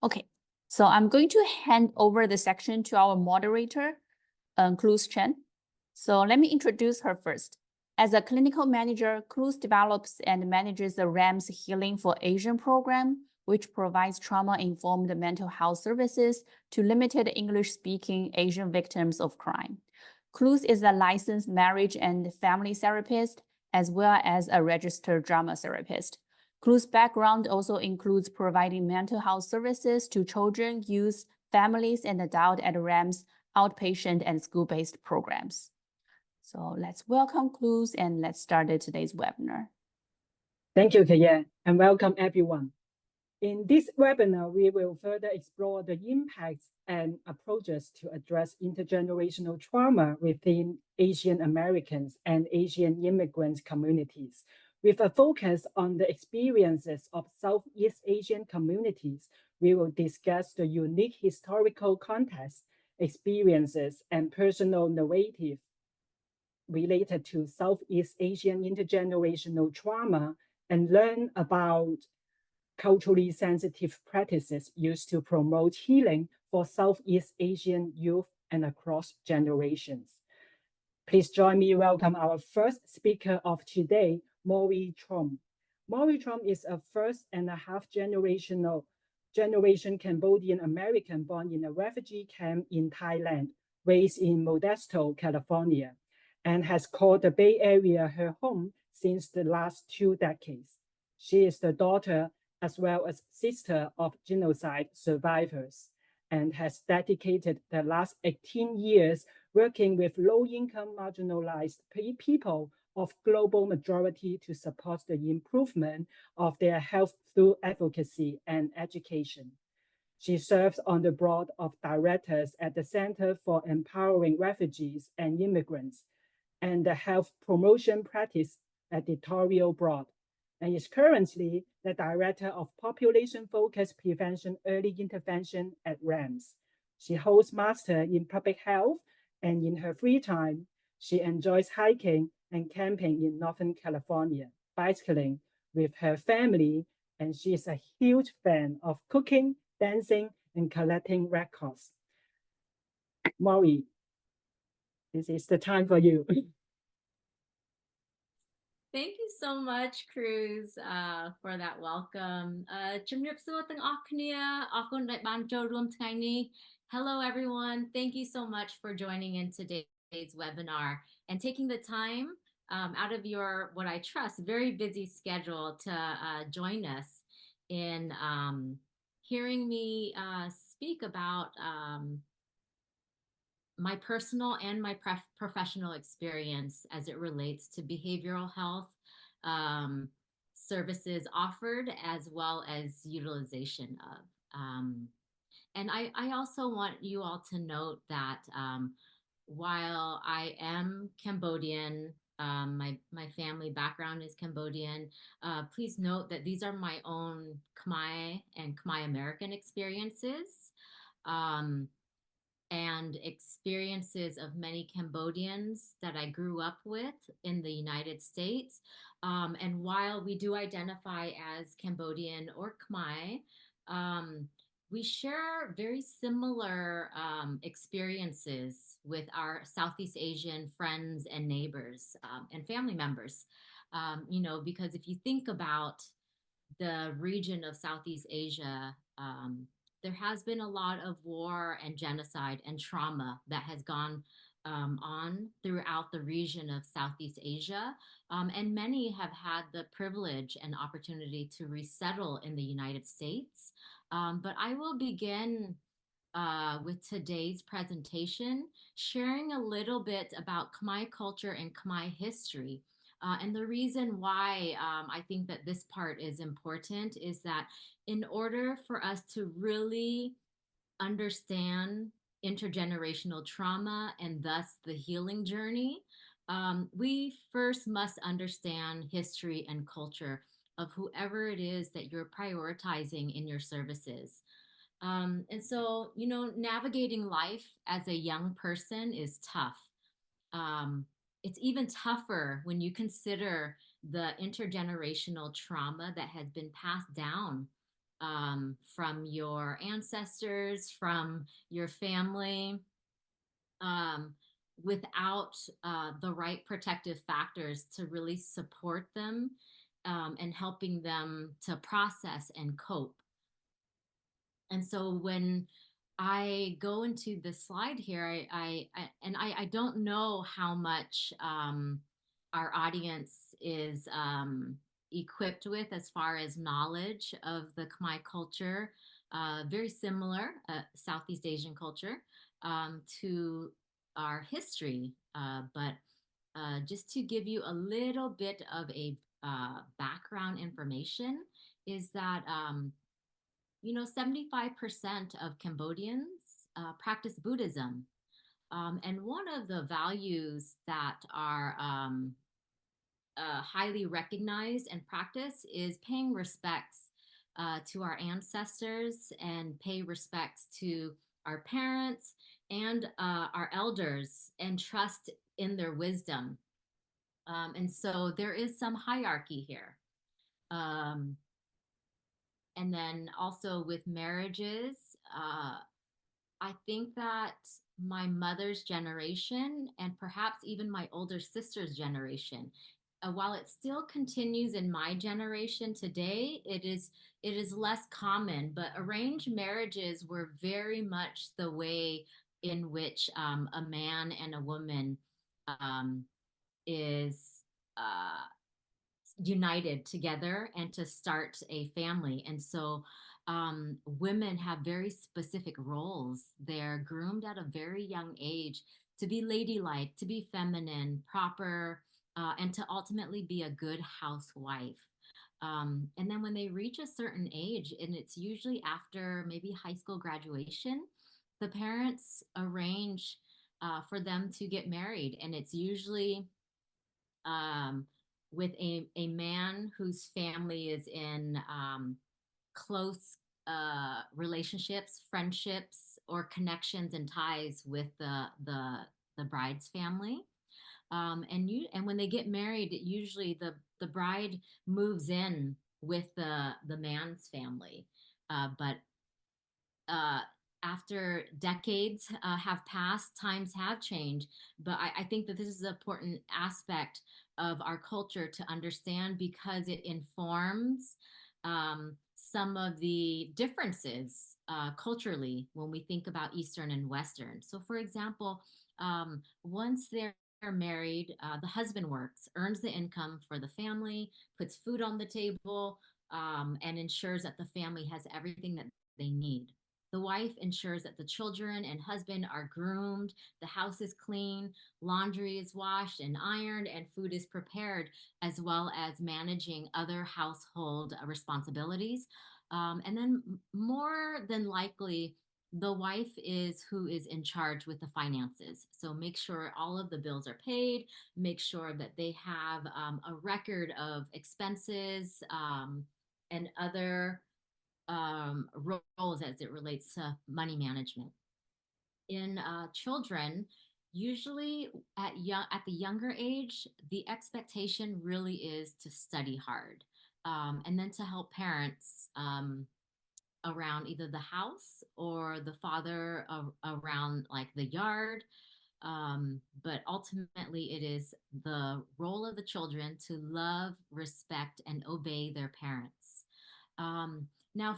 Okay, so I'm going to hand over the section to our moderator, Cruz Chen. So let me introduce her first. As a clinical manager, Cruz develops and manages the RAMS Healing for Asian program, which provides trauma-informed mental health services to limited English-speaking Asian victims of crime. Cruz is a licensed marriage and family therapist, as well as a registered drama therapist. Cruz's background also includes providing mental health services to children, youth, families, and adults at RAMS outpatient and school-based programs. So let's welcome Cruz and let's start today's webinar. Thank you, Kaya, and welcome everyone. In this webinar, we will further explore the impacts and approaches to address intergenerational trauma within Asian Americans and Asian immigrant communities, with a focus on the experiences of Southeast Asian communities. We will discuss the unique historical context, experiences, and personal narrative related to Southeast Asian intergenerational trauma, and learn about culturally sensitive practices used to promote healing for Southeast Asian youth and across generations. Please join me welcome our first speaker of today, Mory Chhom. Mory Chhom is a first-and-a-half generation Cambodian American born in a refugee camp in Thailand, raised in Modesto, California, and has called the Bay Area her home since the last 2 decades. She is the daughter as well as sister of genocide survivors, and has dedicated the last 18 years working with low-income marginalized people of global majority to support the improvement of their health through advocacy and education. She serves on the board of directors at the Center for Empowering Refugees and Immigrants and the Health Promotion Practice Editorial Board, and is currently the Director of Population-Focused Prevention Early Intervention at RAMS. She holds Master in Public Health, and in her free time, she enjoys hiking and camping in Northern California, bicycling with her family, and she is a huge fan of cooking, dancing, and collecting records. Mory, this is the time for you. Thank you so much, Cruz, for that welcome. Hello, everyone. Thank you so much for joining in today's webinar and taking the time out of your, what I trust, very busy schedule to join us in hearing me speak about my personal and my professional experience as it relates to behavioral health services offered, as well as utilization of. And I also want you all to note that while I am Cambodian, my family background is Cambodian, please note that these are my own Khmer and Khmer American experiences. And experiences of many Cambodians that I grew up with in the United States. And while we do identify as Cambodian or Khmer, we share very similar experiences with our Southeast Asian friends and neighbors and family members. You know, because if you think about the region of Southeast Asia, there has been a lot of war and genocide and trauma that has gone on throughout the region of Southeast Asia. And many have had the privilege and opportunity to resettle in the United States. But I will begin with today's presentation, sharing a little bit about Khmer culture and Khmer history. And the reason why I think that this part is important is that in order for us to really understand intergenerational trauma and thus the healing journey, we first must understand history and culture of whoever it is that you're prioritizing in your services. And so, you know, navigating life as a young person is tough. It's even tougher when you consider the intergenerational trauma that has been passed down from your ancestors, from your family, without the right protective factors to really support them and helping them to process and cope. And so when I go into this slide here, I don't know how much our audience is equipped with as far as knowledge of the Khmer culture, very similar, Southeast Asian culture, to our history. But just to give you a little bit of a background information is that 75% of Cambodians practice Buddhism. And one of the values that are highly recognized and practiced is paying respects to our ancestors and pay respects to our parents and our elders and trust in their wisdom. And so there is some hierarchy here. And then also with marriages, I think that my mother's generation and perhaps even my older sister's generation, while it still continues in my generation today, it is less common, but arranged marriages were very much the way in which a man and a woman is united together and to start a family. And so women have very specific roles. They're groomed at a very young age to be ladylike, to be feminine, proper, and to ultimately be a good housewife. And then when they reach a certain age, and it's usually after maybe high school graduation, the parents arrange for them to get married. And it's usually with a man whose family is in close relationships, friendships, or connections and ties with the bride's family. And when they get married, usually the bride moves in with the man's family. But after decades have passed, times have changed. But I think that this is an important aspect of our culture to understand because it informs some of the differences culturally when we think about Eastern and Western. So for example, once they're married, the husband works, earns the income for the family, puts food on the table, and ensures that the family has everything that they need. The wife ensures that the children and husband are groomed, the house is clean, laundry is washed and ironed, and food is prepared, as well as managing other household responsibilities. And then more than likely, the wife is who is in charge with the finances. So make sure all of the bills are paid, make sure that they have a record of expenses and other roles as it relates to money management. In children, usually at the younger age, the expectation really is to study hard and then to help parents around either the house or the father around like the yard. But ultimately, it is the role of the children to love, respect, and obey their parents. Now,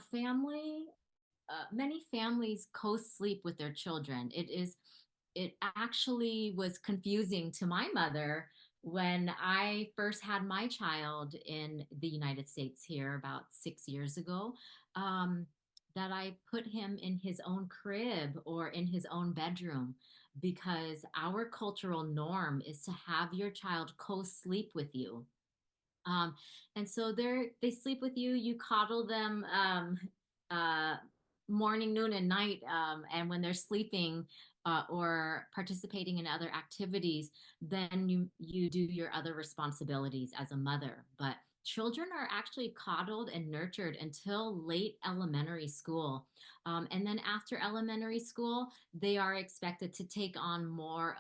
many families co-sleep with their children. It actually was confusing to my mother when I first had my child in the United States here about 6 years ago, that I put him in his own crib or in his own bedroom because our cultural norm is to have your child co-sleep with you. And so they sleep with you, you coddle them morning, noon, and night. And when they're sleeping or participating in other activities, then you do your other responsibilities as a mother. But children are actually coddled and nurtured until late elementary school. And then after elementary school, they are expected to take on more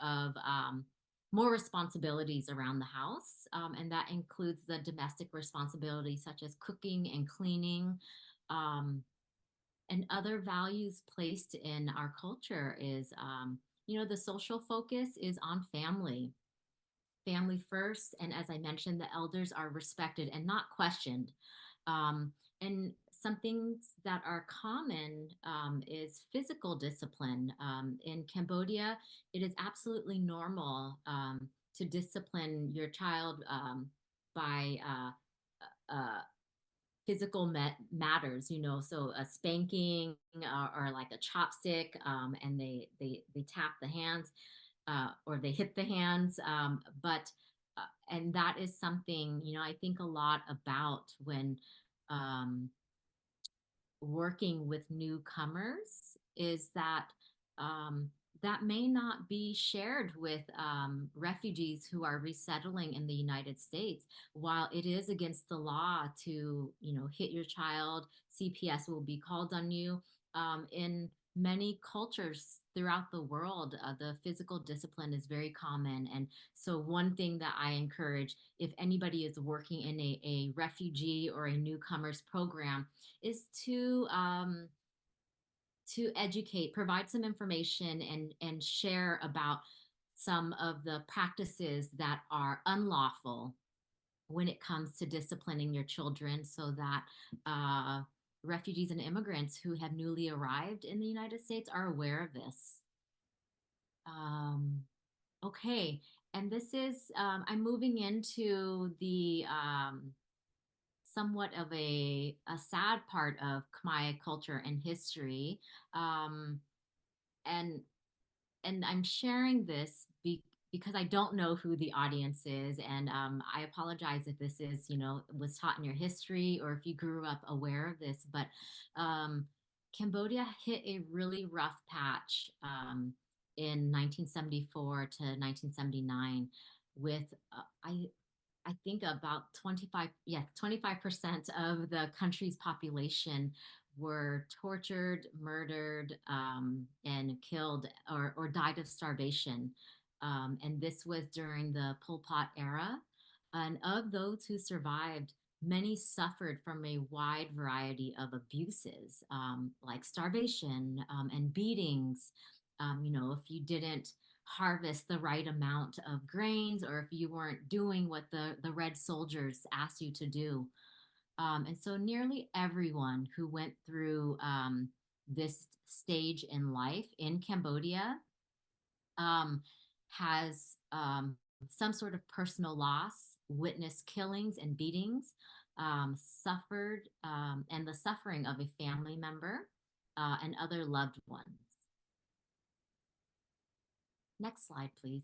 responsibilities around the house. And that includes the domestic responsibilities such as cooking and cleaning. And other values placed in our culture is, the social focus is on family first. And as I mentioned, the elders are respected and not questioned. And some things that are common is physical discipline. In Cambodia, it is absolutely normal to discipline your child by physical matters, so a spanking or like a chopstick, and they tap the hands or they hit the hands. But and that is something, I think a lot about when working with newcomers, is that that may not be shared with refugees who are resettling in the United States. While it is against the law to, hit your child, CPS will be called on you. In many cultures throughout the world, the physical discipline is very common. And so one thing that I encourage, if anybody is working in a refugee or a newcomers program, is to educate, provide some information, and share about some of the practices that are unlawful when it comes to disciplining your children, so that refugees and immigrants who have newly arrived in the United States are aware of this. Okay, and this is, I'm moving into the somewhat of a sad part of Khmer culture and history. And I'm sharing this because I don't know who the audience is. And I apologize if this is, was taught in your history or if you grew up aware of this. But Cambodia hit a really rough patch in 1974 to 1979 with, I think about 25% of the country's population were tortured, murdered, and killed or died of starvation. And this was during the Pol Pot era. And of those who survived, many suffered from a wide variety of abuses, like starvation and beatings. If you didn't harvest the right amount of grains, or if you weren't doing what the Red Soldiers asked you to do. And so nearly everyone who went through this stage in life in Cambodia has some sort of personal loss, witnessed killings and beatings, suffered, and the suffering of a family member and other loved ones. Next slide, please.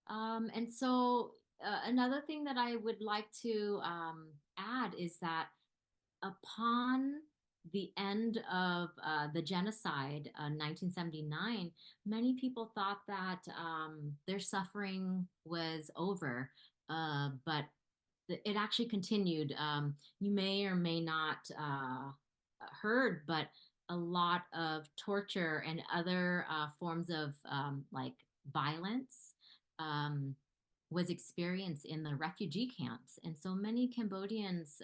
And so another thing that I would like to add is that upon the end of the genocide in 1979, many people thought that their suffering was over, but it actually continued. You may or may not heard, but a lot of torture and other forms of like violence was experienced in the refugee camps. And so many Cambodians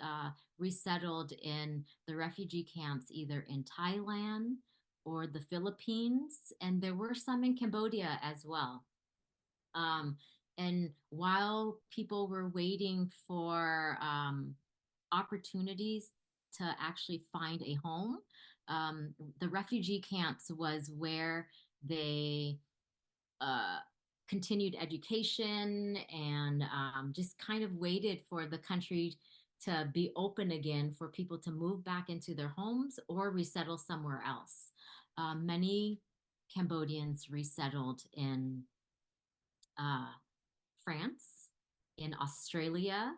resettled in the refugee camps, either in Thailand or the Philippines, and there were some in Cambodia as well. And while people were waiting for opportunities to actually find a home, the refugee camps was where they continued education and just kind of waited for the country to be open again for people to move back into their homes or resettle somewhere else. Many Cambodians resettled in France, in Australia,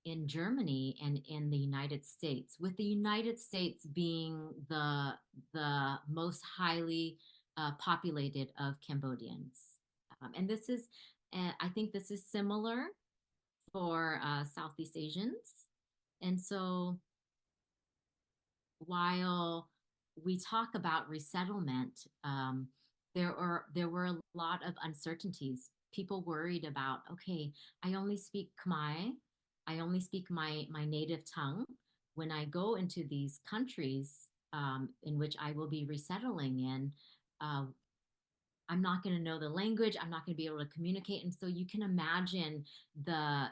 in Germany, and in the United States, with the United States being the most highly populated of Cambodians. And this is, I think this is similar for Southeast Asians. And so while we talk about resettlement, there were a lot of uncertainties. People worried about, okay, I only speak Khmer. I only speak my native tongue. When I go into these countries in which I will be resettling in, I'm not going to know the language. I'm not going to be able to communicate. And so you can imagine the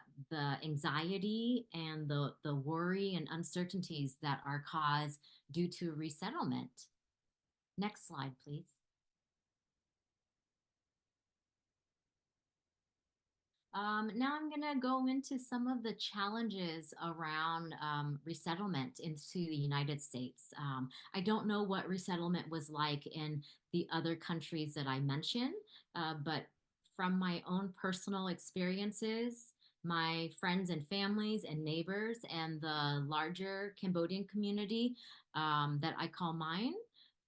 anxiety and the worry and uncertainties that are caused due to resettlement. Next slide, please. Now I'm going to go into some of the challenges around resettlement into the United States. I don't know what resettlement was like in the other countries that I mentioned, but from my own personal experiences, my friends and families and neighbors and the larger Cambodian community that I call mine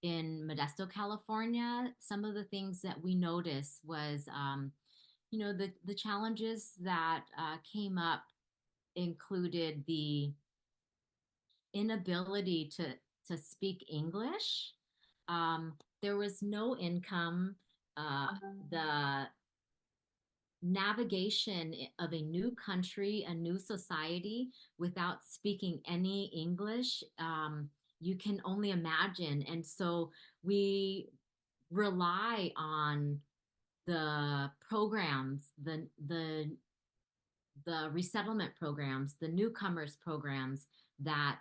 in Modesto, California, some of the things that we noticed was the challenges that came up included the inability to speak English. There was no income. The navigation of a new country, a new society without speaking any English, you can only imagine. And so we rely on the programs, the resettlement programs, the newcomers programs that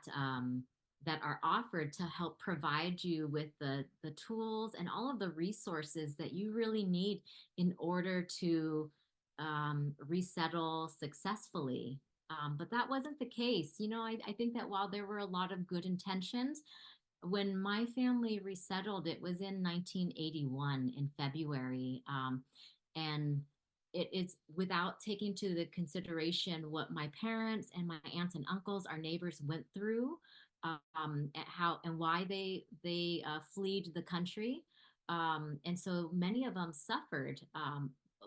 that are offered to help provide you with the tools and all of the resources that you really need in order to resettle successfully. But that wasn't the case. I think that while there were a lot of good intentions, when my family resettled, it was in 1981 in February. And it's without taking to the consideration what my parents and my aunts and uncles, our neighbors went through, and how and why they fled the country. And so many of them suffered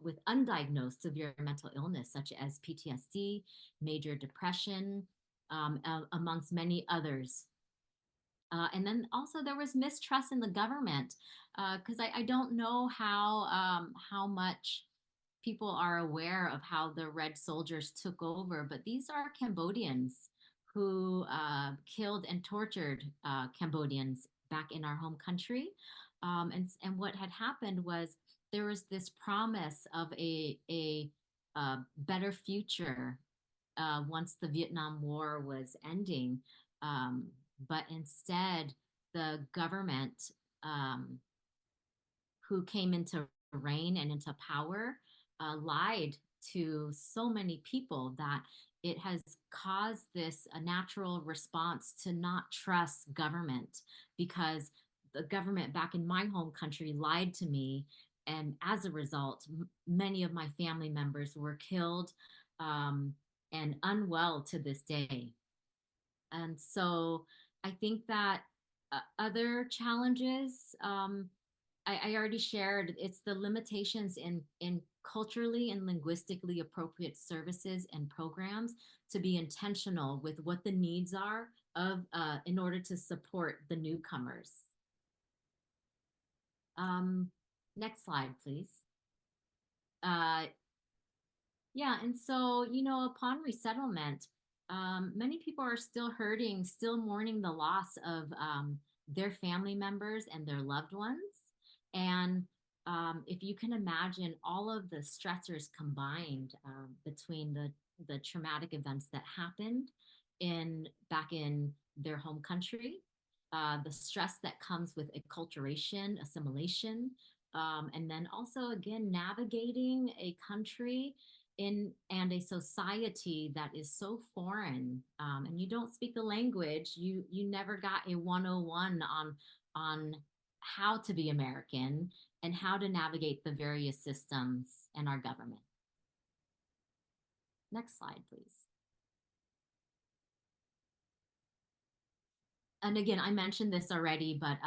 with undiagnosed severe mental illness, such as PTSD, major depression, amongst many others. And then also there was mistrust in the government, because I don't know how much people are aware of how the Red Soldiers took over, but these are Cambodians who killed and tortured Cambodians back in our home country. And what had happened was there was this promise of a better future once the Vietnam War was ending. But instead, the government who came into reign and into power lied to so many people that it has caused this a natural response to not trust government, because the government back in my home country lied to me. And as a result, many of my family members were killed and unwell to this day. And so I think that other challenges, I already shared, it's the limitations in culturally and linguistically appropriate services and programs to be intentional with what the needs are of in order to support the newcomers. Next slide, please. Yeah, and so, upon resettlement, many people are still hurting, still mourning the loss of their family members and their loved ones. And if you can imagine all of the stressors combined between the traumatic events that happened back in their home country, the stress that comes with acculturation, assimilation, and then also, again, navigating a country and a society that is so foreign, and you don't speak the language, you never got a 101 on how to be American and how to navigate the various systems and our government. Next slide, please. And again, I mentioned this already, but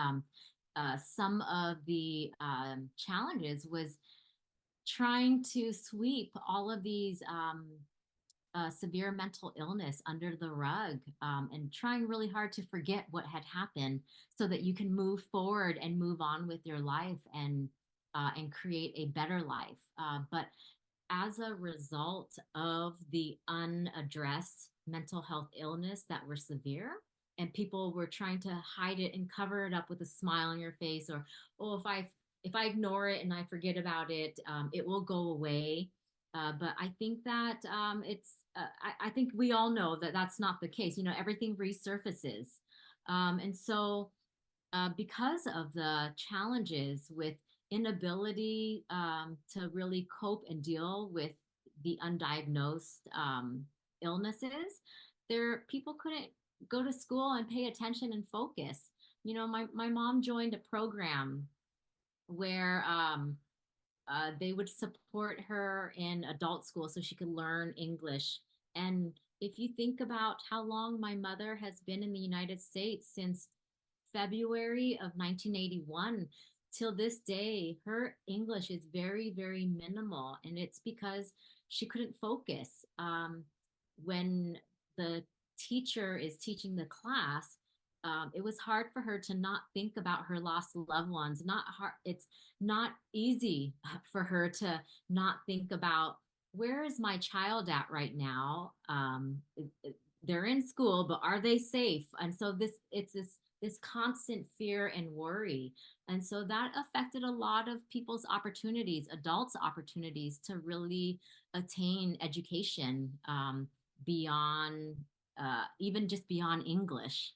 some of the challenges was trying to sweep all of these severe mental illness under the rug, and trying really hard to forget what had happened so that you can move forward and move on with your life and create a better life. But as a result of the unaddressed mental health illness that were severe, and people were trying to hide it and cover it up with a smile on your face, or, oh, if I ignore it and I forget about it, it will go away. But I think that I think we all know that that's not the case. You know, everything resurfaces. And so because of the challenges with inability to really cope and deal with the undiagnosed illnesses, people couldn't go to school and pay attention and focus. You know, my mom joined a program where they would support her in adult school so she could learn English. And if you think about how long my mother has been in the United States, since February of 1981 till this day, her English is very, very minimal. And it's because she couldn't focus. When the teacher is teaching the class, it was hard for her to not think about her lost loved ones. It's not easy for her to not think about, where is my child at right now? They're in school, but are they safe? And so it's this constant fear and worry. And so that affected a lot of people's opportunities, adults' opportunities to really attain education beyond, even just beyond English.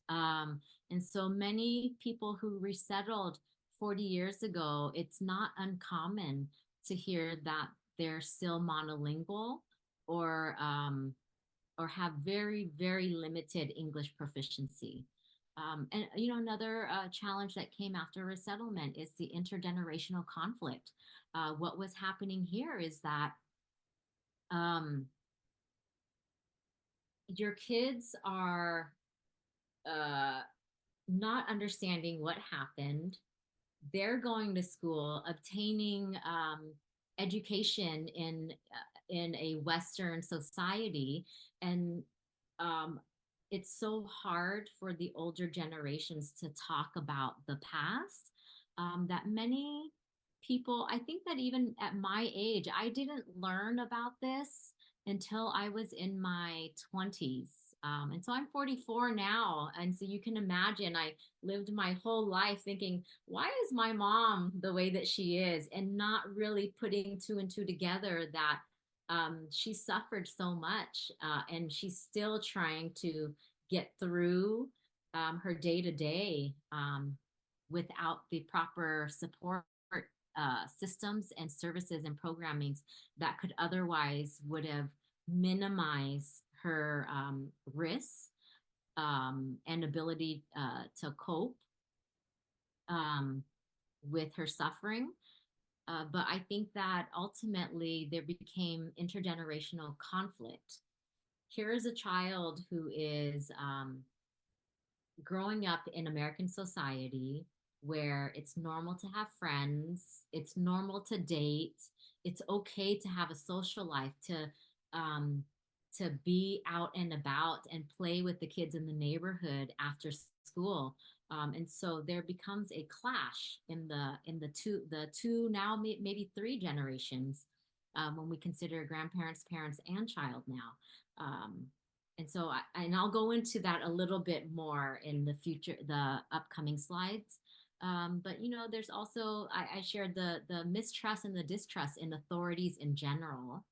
And so many people who resettled 40 years ago, it's not uncommon to hear that they're still monolingual or have very, very limited English proficiency. And, you know, another challenge that came after resettlement is the intergenerational conflict. What was happening here is that your kids are not understanding what happened. They're going to school, obtaining education in a Western society, and it's so hard for the older generations to talk about the past, that many people, I think that even at my age, I didn't learn about this until I was in my 20s. And so I'm 44 now. And so you can imagine I lived my whole life thinking, why is my mom the way that she is? And not really putting two and two together that she suffered so much, and she's still trying to get through her day to day without the proper support systems and services and programmings that could otherwise would have minimized her risks and ability to cope with her suffering. But I think that ultimately there became intergenerational conflict. Here is a child who is growing up in American society where it's normal to have friends, it's normal to date, it's okay to have a social life, to be out and about and play with the kids in the neighborhood after school. And so there becomes a clash in the two now maybe three generations, when we consider grandparents, parents, and child now. And so and I'll go into that a little bit more in the upcoming slides. But you know, there's also I shared the mistrust and the distrust in authorities in general.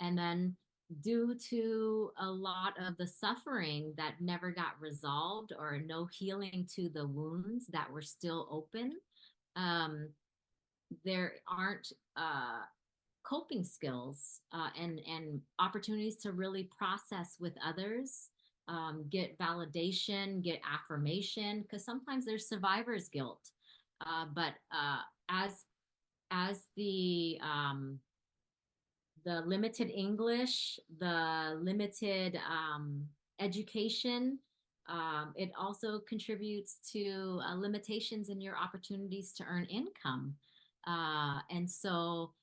And then due to a lot of the suffering that never got resolved or no healing to the wounds that were still open, there aren't coping skills and opportunities to really process with others, get validation, get affirmation, because sometimes there's survivor's guilt. But as the limited English, the limited education, it also contributes to limitations in your opportunities to earn income. And so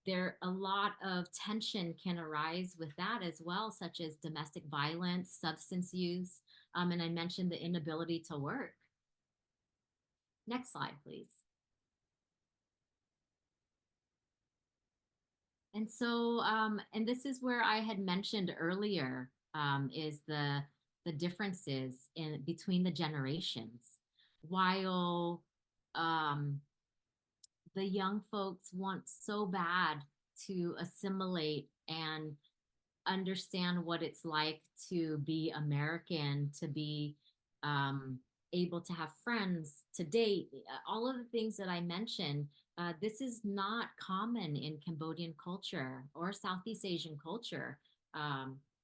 a lot of tension can arise with that as well, such as domestic violence, substance use, and I mentioned the inability to work. Next slide, please. And so, and this is where I had mentioned earlier, is the differences in between the generations. While the young folks want so bad to assimilate and understand what it's like to be American, to be able to have friends, to date, all of the things that I mentioned. This is not common in Cambodian culture or Southeast Asian culture,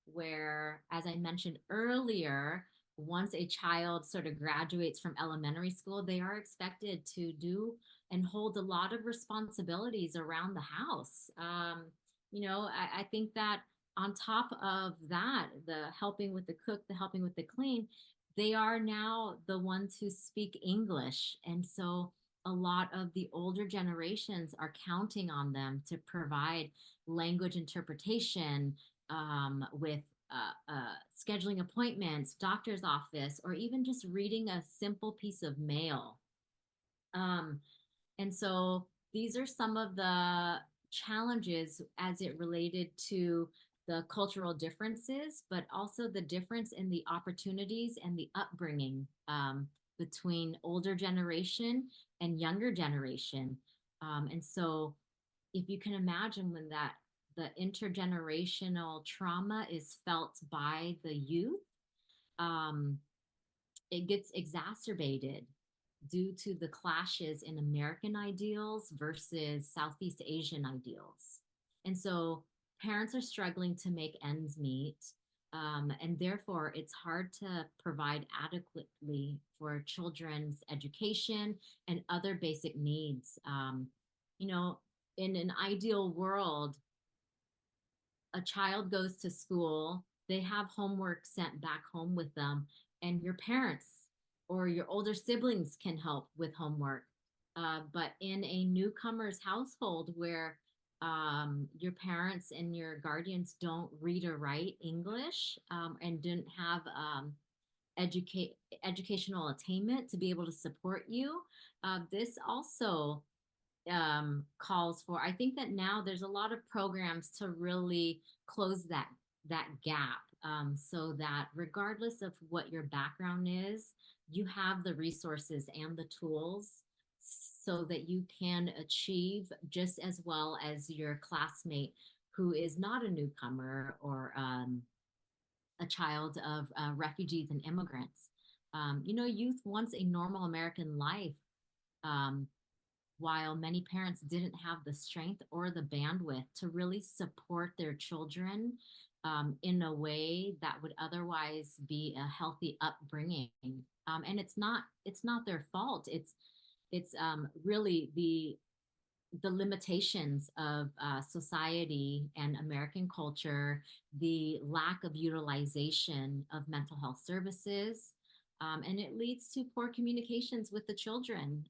where, as I mentioned earlier, once a child sort of graduates from elementary school, they are expected to do and hold a lot of responsibilities around the house. I think that on top of that, the helping with the cook, the helping with the clean, they are now the ones who speak English. And so a lot of the older generations are counting on them to provide language interpretation, with scheduling appointments, doctor's office, or even just reading a simple piece of mail. And so these are some of the challenges as it related to the cultural differences, but also the difference in the opportunities and the upbringing, between older generation and younger generation. And so if you can imagine when that the intergenerational trauma is felt by the youth, um, it gets exacerbated due to the clashes in American ideals versus Southeast Asian ideals. And so parents are struggling to make ends meet. And therefore, it's hard to provide adequately for children's education and other basic needs. In an ideal world, a child goes to school, they have homework sent back home with them, and your parents or your older siblings can help with homework. But in a newcomer's household where your parents and your guardians don't read or write English, and didn't have educational attainment to be able to support you, this also calls for. I think that now there's a lot of programs to really close that gap, so that regardless of what your background is, you have the resources and the tools so that you can achieve just as well as your classmate who is not a newcomer or a child of refugees and immigrants. Youth wants a normal American life. While many parents didn't have the strength or the bandwidth to really support their children, in a way that would otherwise be a healthy upbringing. And it's not their fault. It's really the limitations of society and American culture, the lack of utilization of mental health services, and it leads to poor communications with the children.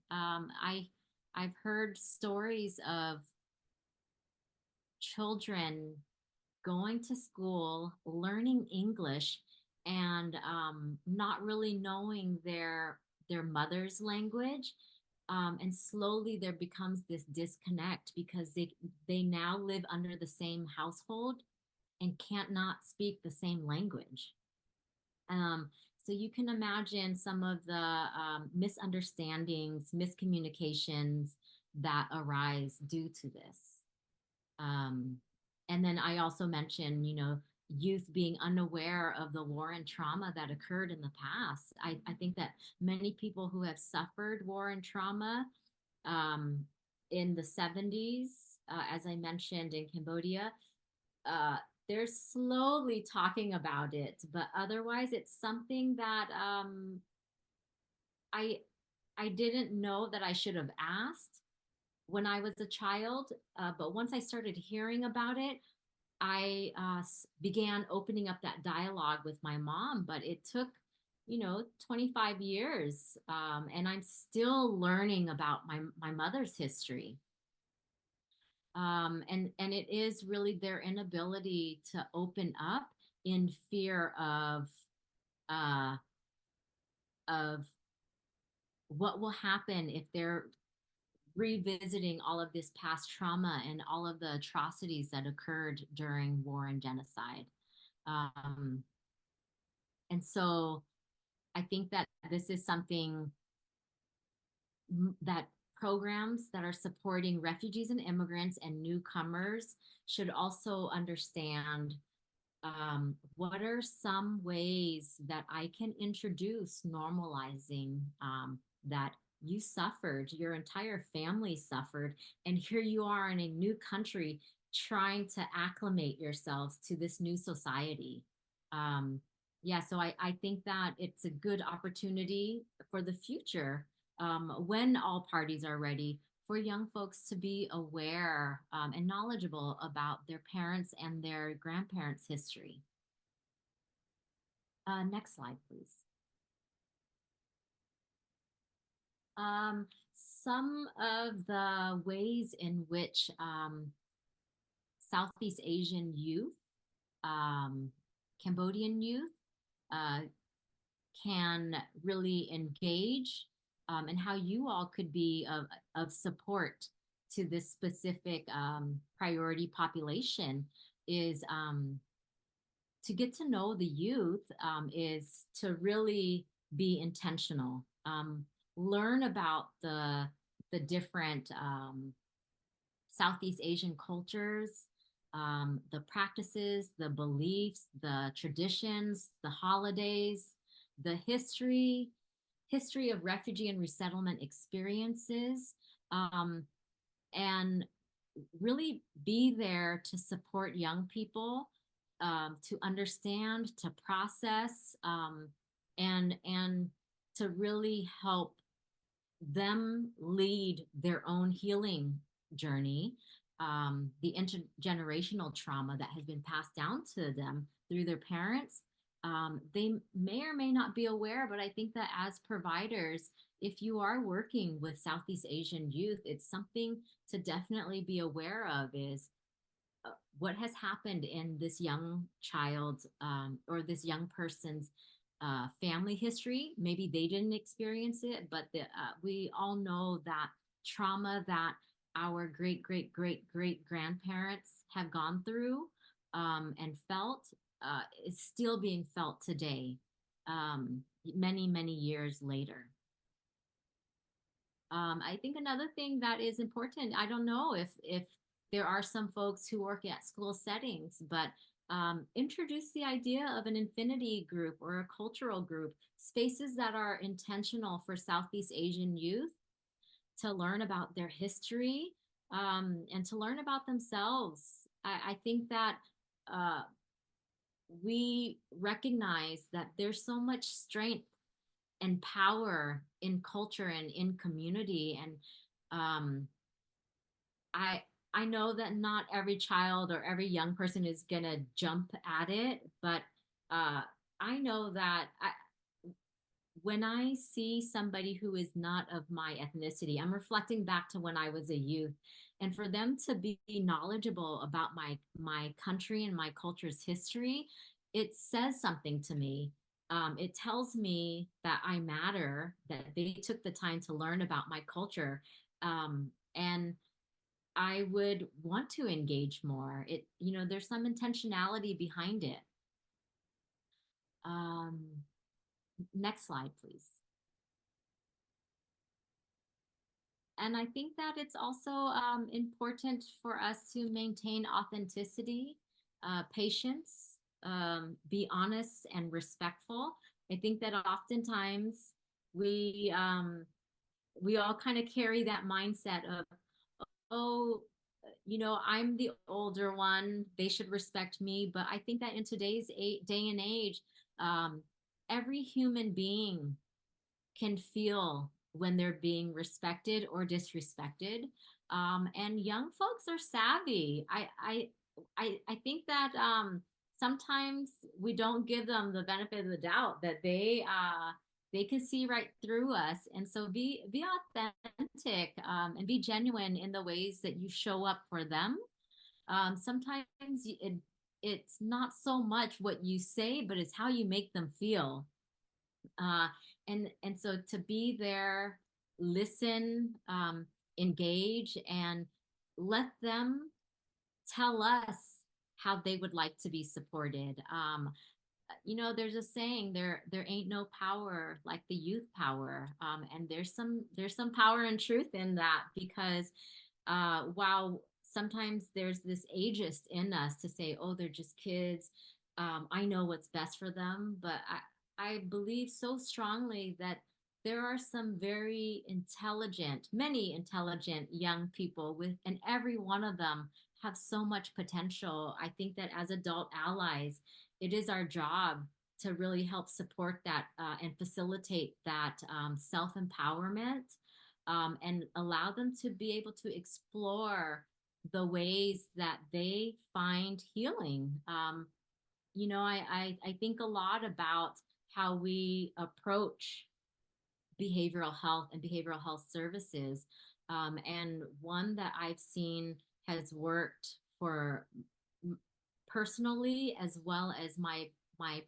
I've heard stories of children going to school, learning English, and not really knowing their mother's language. And slowly there becomes this disconnect because they now live under the same household and can't not speak the same language. So you can imagine some of the misunderstandings, miscommunications that arise due to this. And then I also mentioned, youth being unaware of the war and trauma that occurred in the past. I think that many people who have suffered war and trauma in the 70s, as I mentioned in Cambodia, they're slowly talking about it, but otherwise it's something that I didn't know that I should have asked when I was a child. But once I started hearing about it, I began opening up that dialogue with my mom. But it took 25 years, and I'm still learning about my mother's history. And it is really their inability to open up in fear of what will happen if they're revisiting all of this past trauma and all of the atrocities that occurred during war and genocide. And so I think that this is something that programs that are supporting refugees and immigrants and newcomers should also understand. What are some ways that I can introduce normalizing that you suffered, your entire family suffered, and here you are in a new country trying to acclimate yourselves to this new society. Yeah, so I think that it's a good opportunity for the future, when all parties are ready, for young folks to be aware and knowledgeable about their parents' and their grandparents' history. Next slide, please. Some of the ways in which Southeast Asian youth, Cambodian youth, can really engage, and how you all could be of support to this specific priority population is to get to know the youth, is to really be intentional, learn about the different Southeast Asian cultures, the practices, the beliefs, the traditions, the holidays, the history of refugee and resettlement experiences, and really be there to support young people, to understand, to process, and to really help them lead their own healing journey, the intergenerational trauma that has been passed down to them through their parents. They may or may not be aware, but I think that as providers, if you are working with Southeast Asian youth, it's something to definitely be aware of, is what has happened in this young child, or this young person's family history. Maybe they didn't experience it, but we all know that trauma that our great grandparents have gone through, and felt, is still being felt today, many years later. I think another thing that is important, I don't know if there are some folks who work at school settings, but introduce the idea of an infinity group or a cultural group, spaces that are intentional for Southeast Asian youth to learn about their history, and to learn about themselves. I think that we recognize that there's so much strength and power in culture and in community. And I know that not every child or every young person is gonna jump at it, but I know that when I see somebody who is not of my ethnicity, I'm reflecting back to when I was a youth, and for them to be knowledgeable about my country and my culture's history, it says something to me. It tells me that I matter, that they took the time to learn about my culture, and I would want to engage more. There's some intentionality behind it. Next slide, please. And I think that it's also important for us to maintain authenticity, patience, be honest and respectful. I think that oftentimes we all kind of carry that mindset of, oh, I'm the older one, they should respect me. But I think that in today's day and age, every human being can feel when they're being respected or disrespected. And young folks are savvy. I think that sometimes we don't give them the benefit of the doubt that they can see right through us. And so be authentic, and be genuine in the ways that you show up for them. Sometimes it's not so much what you say, but it's how you make them feel. And so to be there, listen, engage and let them tell us how they would like to be supported. You know, there's a saying, there ain't no power like the youth power, and there's some power and truth in that, because while sometimes there's this ageist in us to say, oh, they're just kids, I know what's best for them, but I believe so strongly that there are some very intelligent, many intelligent young people with, and every one of them have so much potential. I think that as adult allies, it is our job to really help support that and facilitate that self-empowerment, and allow them to be able to explore the ways that they find healing. You know, I think a lot about how we approach behavioral health and behavioral health services. And one that I've seen has worked for personally, as well as my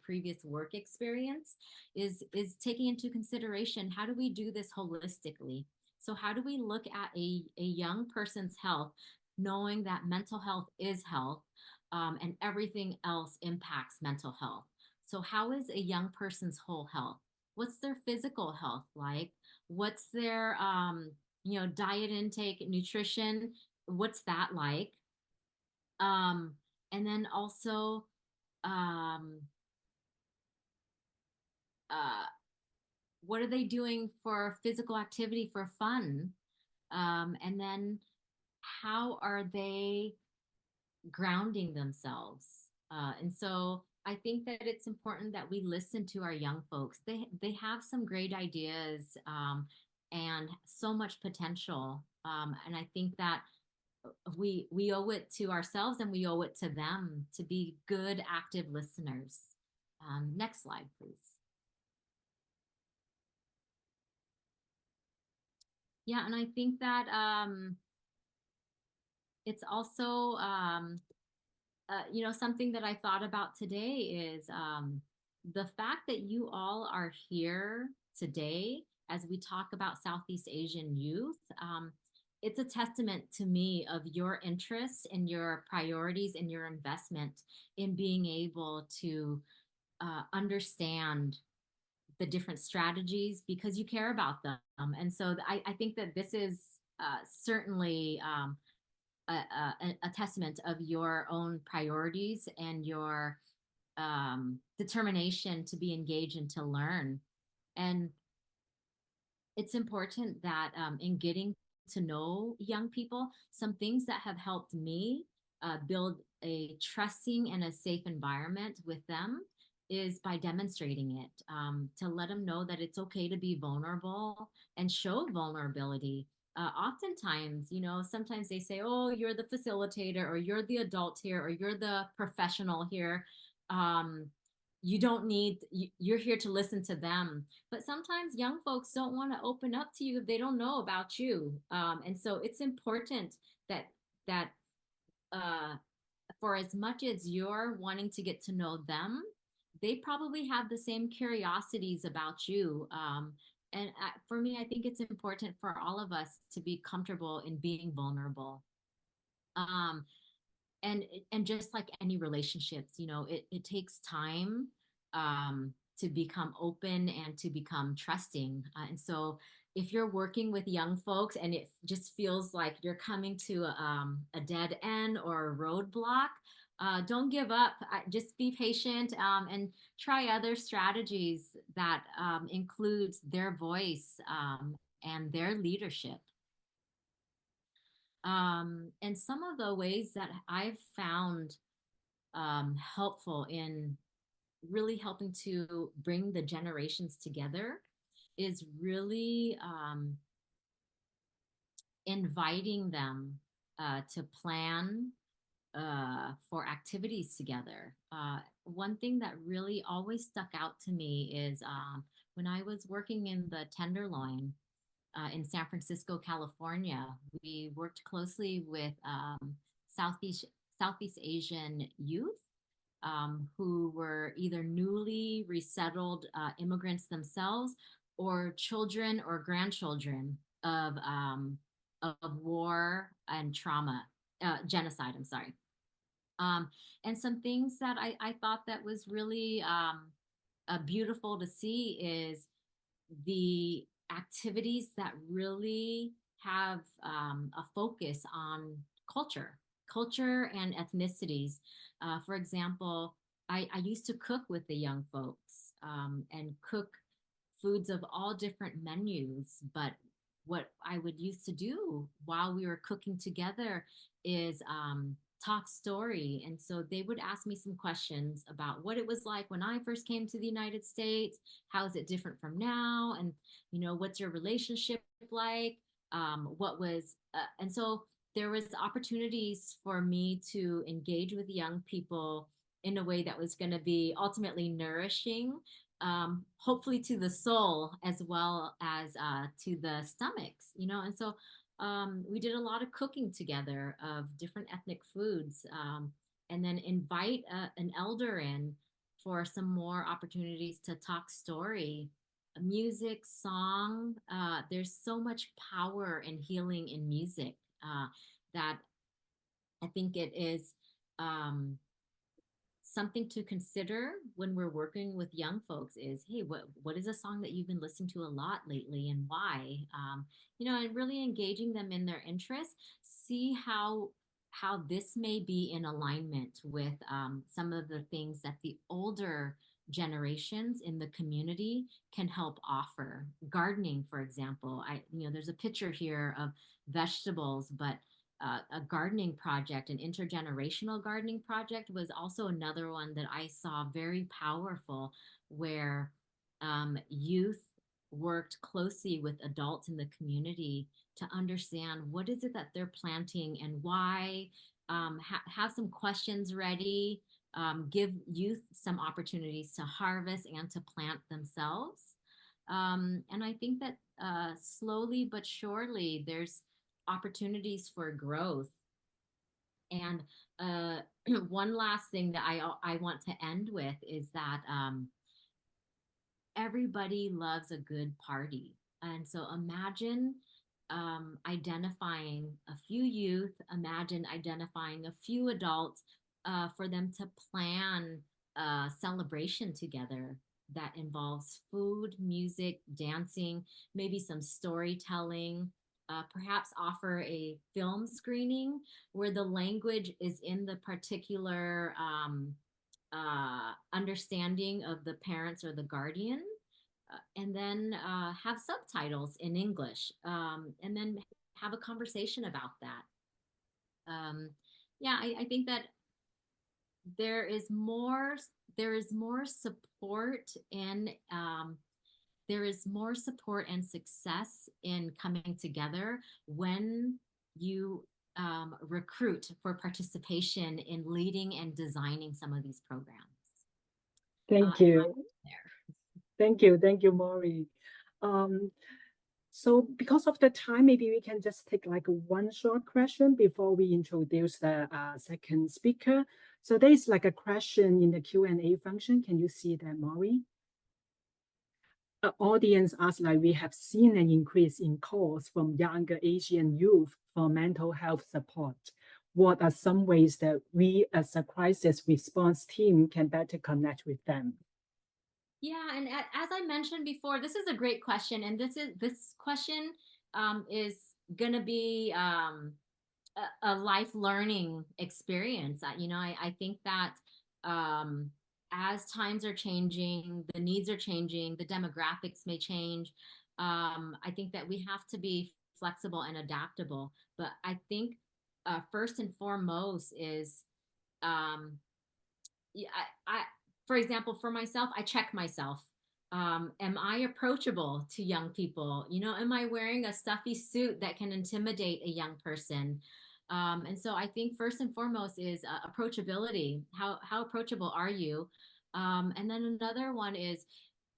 previous work experience, is taking into consideration, how do we do this holistically? So how do we look at a young person's health, knowing that mental health is health, and everything else impacts mental health? So how is a young person's whole health? What's their physical health like? What's their you know, diet intake, nutrition? What's that like? And then also, what are they doing for physical activity, for fun? And then how are they grounding themselves? And so I think that it's important that we listen to our young folks. They have some great ideas, and so much potential. And I think that we owe it to ourselves, and we owe it to them to be good, active listeners. Next slide, please. Yeah, and I think that it's also you know, something that I thought about today is the fact that you all are here today as we talk about Southeast Asian youth. It's a testament to me of your interest and your priorities and your investment in being able to understand the different strategies, because you care about them. And so I think that this is certainly a testament of your own priorities and your determination to be engaged and to learn. And it's important that in getting to know young people, some things that have helped me build a trusting and a safe environment with them is by demonstrating it, to let them know that it's okay to be vulnerable and show vulnerability. Oftentimes, you know, sometimes they say, oh, you're the facilitator, or you're the adult here, or you're the professional here. You don't need, you're here to listen to them. But sometimes young folks don't want to open up to you if they don't know about you. And so it's important that for as much as you're wanting to get to know them, they probably have the same curiosities about you. And for me, I think it's important for all of us to be comfortable in being vulnerable. And just like any relationships, you know, it takes time to become open and to become trusting. And so if you're working with young folks and it just feels like you're coming to a dead end or a roadblock, don't give up. Just be patient, and try other strategies that includes their voice and their leadership. And some of the ways that I've found helpful in really helping to bring the generations together is really inviting them to plan for activities together. One thing that really always stuck out to me is when I was working in the Tenderloin in San Francisco, California, we worked closely with Southeast Asian youth who were either newly resettled immigrants themselves, or children or grandchildren of of war and trauma, genocide, I'm sorry. And some things that I thought that was really beautiful to see is the activities that really have a focus on culture and ethnicities. For example, I used to cook with the young folks and cook foods of all different menus. But what I would used to do while we were cooking together is talk story. And so they would ask me some questions about what it was like when I first came to the United States. How is it different from now? And, what's your relationship like? And so there was opportunities for me to engage with young people in a way that was going to be ultimately nourishing, hopefully to the soul as well as to the stomachs, and so we did a lot of cooking together of different ethnic foods, and then invite an elder in for some more opportunities to talk story, music, song. There's so much power and healing in music that I think it is something to consider when we're working with young folks is, hey, what is a song that you've been listening to a lot lately and why? And really engaging them in their interests, see how this may be in alignment with some of the things that the older generations in the community can help offer. Gardening, for example, there's a picture here of vegetables, but a gardening project, an intergenerational gardening project, was also another one that I saw very powerful, where youth worked closely with adults in the community to understand what is it that they're planting and why, have some questions ready, give youth some opportunities to harvest and to plant themselves. And I think that slowly but surely there's opportunities for growth. And one last thing that I want to end with is that everybody loves a good party. And so imagine identifying a few youth, imagine identifying a few adults for them to plan a celebration together that involves food, music, dancing, maybe some storytelling. Perhaps offer a film screening where the language is in the particular understanding of the parents or the guardian, and then have subtitles in English, and then have a conversation about that. Yeah, I think that there is more support and there is more support and success in coming together when you recruit for participation in leading and designing some of these programs. Thank you. Thank you, Mory. So because of the time, maybe we can just take like one short question before we introduce the second speaker. So there is like a question in the Q&A function. Can you see that, Mory? Audience asks, like, we have seen an increase in calls from younger Asian youth for mental health support. What are some ways that we as a crisis response team can better connect with them? Yeah, and as I mentioned before, this is a great question, and this question is going to be a life learning experience. I think that as times are changing, the needs are changing, the demographics may change. I think that we have to be flexible and adaptable. But I think first and foremost is, for example, for myself, I check myself. Am I approachable to young people? Am I wearing a stuffy suit that can intimidate a young person? And so I think first and foremost is approachability. How approachable are you? And then another one is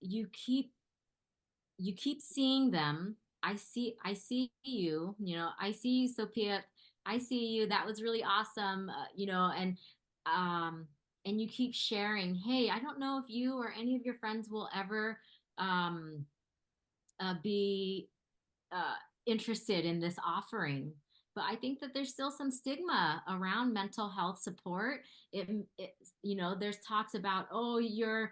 you keep seeing them. I see you. I see you, Sophia. I see you. That was really awesome. And you keep sharing. Hey, I don't know if you or any of your friends will ever be interested in this offering. But I think that there's still some stigma around mental health support. You know, there's talks about, oh, you're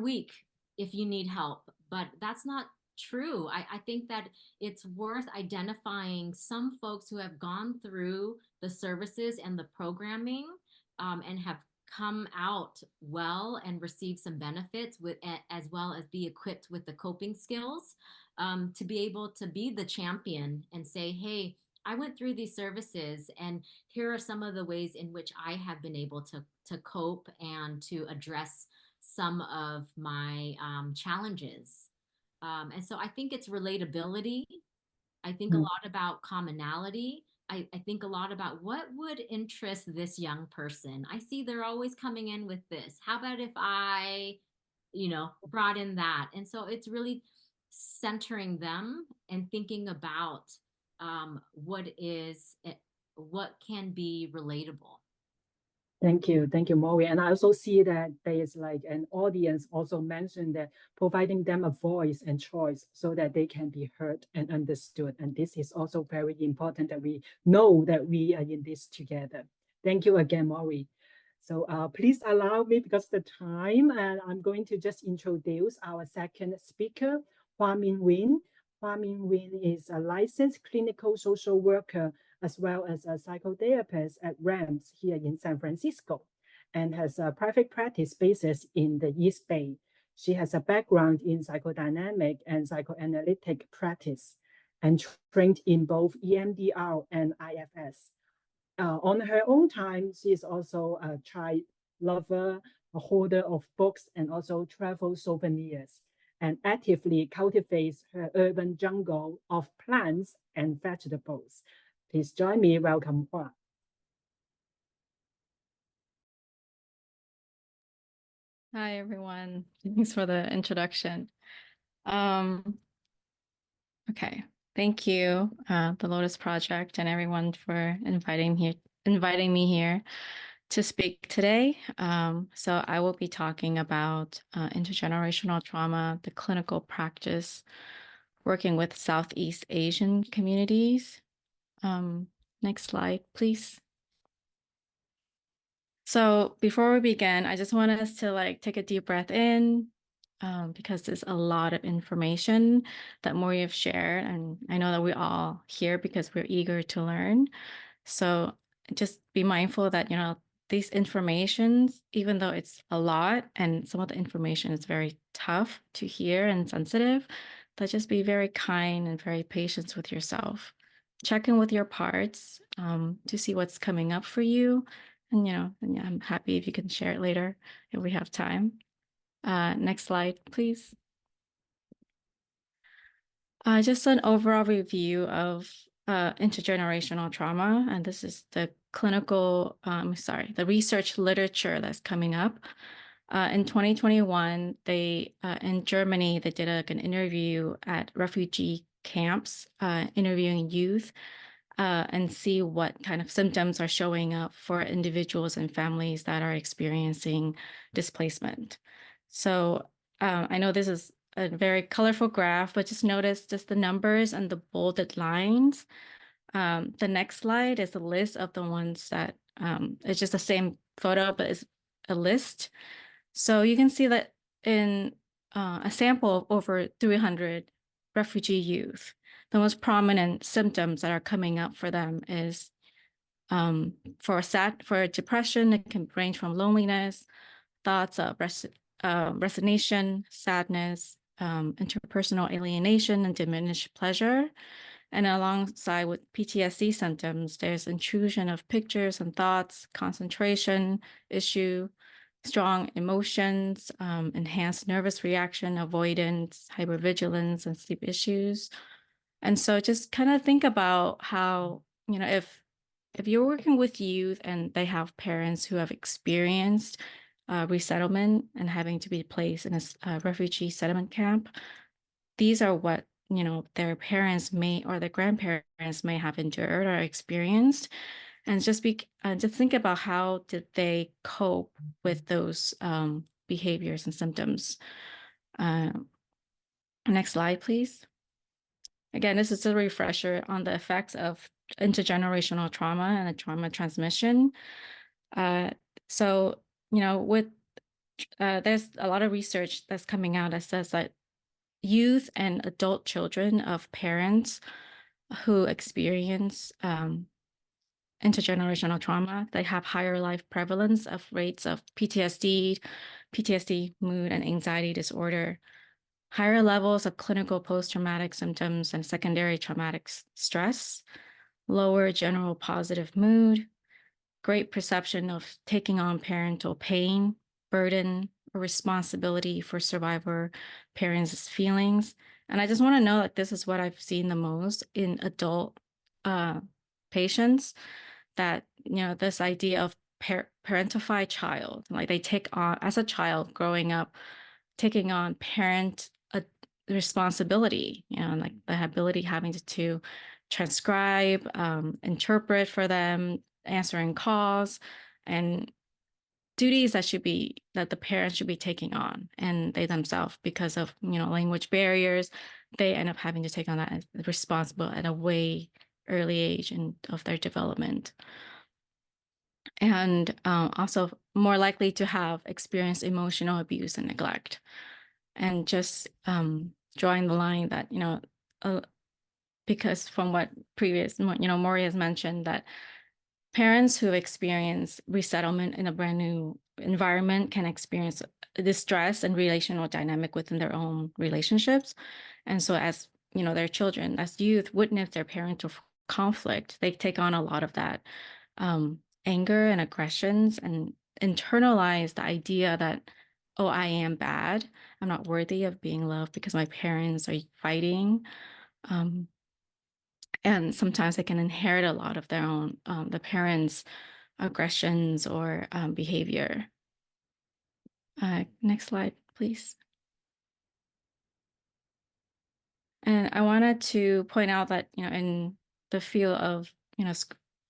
weak if you need help, but that's not true. I think that it's worth identifying some folks who have gone through the services and the programming, and have come out well and received some benefits with, as well as be equipped with the coping skills, to be able to be the champion and say, hey, I went through these services, and here are some of the ways in which I have been able to cope and to address some of my challenges. And so I think it's relatability. I think a lot about commonality. I think a lot about what would interest this young person. I see they're always coming in with this. How about if I, you know, brought in that? And so it's really centering them and thinking about what can be relatable. Thank you, Mory. And I also see that there is like an audience also mentioned that providing them a voice and choice so that they can be heard and understood. And this is also very important that we know that we are in this together. Thank you again, Mory. So please allow me, because of the time, and I'm going to just introduce our second speaker, Hoa My Nguyen. Hoa My Nguyen is a licensed clinical social worker as well as a psychotherapist at RAMS here in San Francisco, and has a private practice basis in the East Bay. She has a background in psychodynamic and psychoanalytic practice and trained in both EMDR and IFS. On her own time, she is also a child lover, a holder of books, and also travel souvenirs, and actively cultivates her urban jungle of plants and vegetables. Please join me. Welcome, Hoa. Hi, everyone. Thanks for the introduction. Okay, thank you, the Lotus Project, and everyone for inviting me here to speak today. So I will be talking about intergenerational trauma, the clinical practice, working with Southeast Asian communities. Next slide, please. So before we begin, I just want us to take a deep breath in, because there's a lot of information that Mory have shared, and I know that we're all here because we're eager to learn. So just be mindful that, these informations, even though it's a lot and some of the information is very tough to hear and sensitive, but just be very kind and very patient with yourself. Check in with your parts to see what's coming up for you. And, I'm happy if you can share it later if we have time. Next slide, please. Just an overall review of intergenerational trauma. And this is the the research literature that's coming up. In 2021, in Germany, they did an interview at refugee camps, interviewing youth and see what kind of symptoms are showing up for individuals and families that are experiencing displacement. So I know this is a very colorful graph, but just notice just the numbers and the bolded lines. The next slide is a list of the ones that it's just the same photo, but it's a list. So you can see that in a sample of over 300 refugee youth, the most prominent symptoms that are coming up for them is for depression, it can range from loneliness, thoughts of resignation, sadness, interpersonal alienation, and diminished pleasure. And alongside with PTSD symptoms, there's intrusion of pictures and thoughts, concentration issue, strong emotions, enhanced nervous reaction, avoidance, hypervigilance, and sleep issues. And so just kind of think about how, if you're working with youth and they have parents who have experienced resettlement and having to be placed in a refugee settlement camp, these are what, their parents may or their grandparents may have endured or experienced. And just think about how did they cope with those behaviors and symptoms. Next slide, please. again, this is a refresher on the effects of intergenerational trauma and the trauma transmission. So, with there's a lot of research that's coming out that says that youth and adult children of parents who experience intergenerational trauma, they have higher life prevalence of rates of PTSD, mood and anxiety disorder, higher levels of clinical post-traumatic symptoms and secondary traumatic stress, lower general positive mood, great perception of taking on parental pain, burden, or responsibility for survivor parents' feelings. And I just want to know that this is what I've seen the most in adult patients, that, this idea of parentified child, like they take on, as a child growing up, taking on parent responsibility, like the ability having to transcribe, interpret for them, answering calls, and duties that the parents should be taking on, and they themselves, because of language barriers, they end up having to take on that as responsible at a way early age of their development, and also more likely to have experienced emotional abuse and neglect. And just drawing the line that because from what Mory has mentioned, that parents who experience resettlement in a brand new environment can experience distress and relational dynamic within their own relationships. And so as their children, as youth, witness their parental conflict, they take on a lot of that anger and aggressions, and internalize the idea that, oh, I am bad, I'm not worthy of being loved because my parents are fighting. And sometimes they can inherit a lot of their own, the parents' aggressions or behavior. Next slide, please. And I wanted to point out that, in the field of,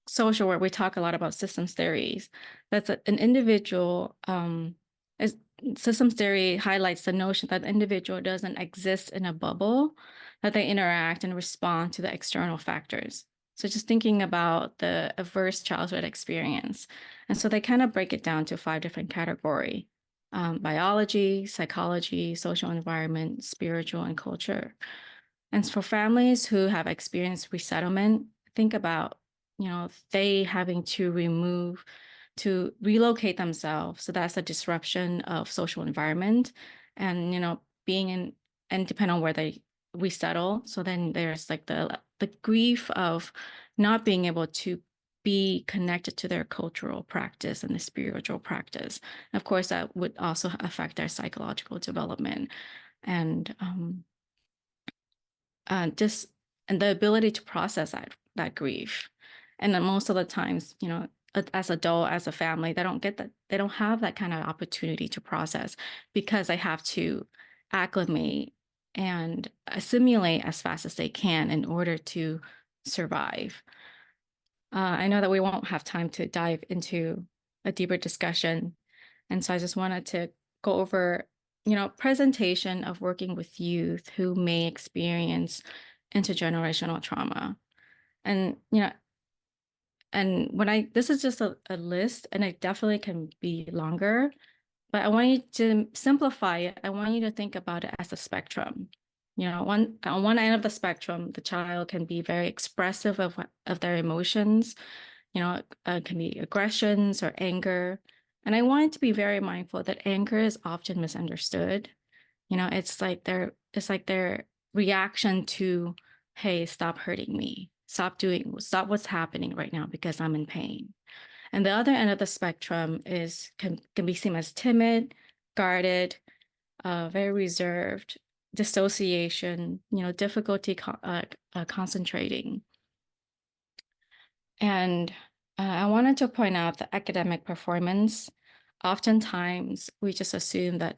social work, we talk a lot about systems theories. That's an individual, systems theory highlights the notion that the individual doesn't exist in a bubble, that they interact and respond to the external factors. So just thinking about the adverse childhood experience. And so they kind of break it down to 5 different categories: biology, psychology, social environment, spiritual, and culture. And for families who have experienced resettlement, think about, they having to relocate themselves. So that's a disruption of social environment, and, being in, and depending on where they resettle. So then there's like the grief of not being able to be connected to their cultural practice and the spiritual practice. And of course, that would also affect their psychological development, and and the ability to process that grief. And then most of the times, as adult, as a family, they don't have that kind of opportunity to process, because they have to acclimate and assimilate as fast as they can in order to survive. I know that we won't have time to dive into a deeper discussion, and so I just wanted to go over presentation of working with youth who may experience intergenerational trauma. And and this is just a list, and it definitely can be longer, but I want you to simplify it. I want you to think about it as a spectrum. On one end of the spectrum, the child can be very expressive of their emotions. It can be aggressions or anger. And I want to be very mindful that anger is often misunderstood. It's like their reaction to, hey, stop hurting me, stop what's happening right now because I'm in pain. And the other end of the spectrum can be seen as timid, guarded, very reserved, dissociation, difficulty concentrating. And I wanted to point out the academic performance. Oftentimes, we just assume that,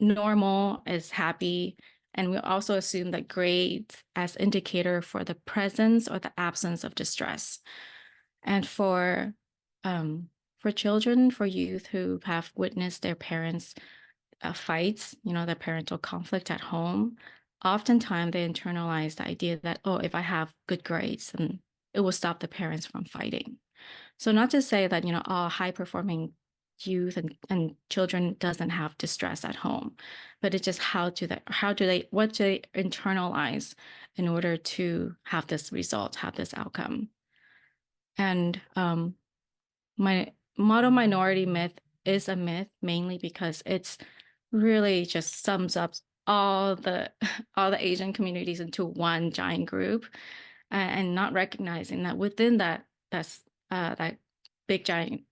normal is happy, and we also assume that grades as indicator for the presence or the absence of distress. And for children, for youth who have witnessed their parents' fights, their parental conflict at home, oftentimes they internalize the idea that, oh, if I have good grades, then it will stop the parents from fighting. So not to say that, all high-performing youth and children doesn't have distress at home, but it's just what do they internalize in order to have this result, have this outcome. And my model minority myth is a myth mainly because it's really just sums up all the Asian communities into one giant group, and not recognizing that within that big giant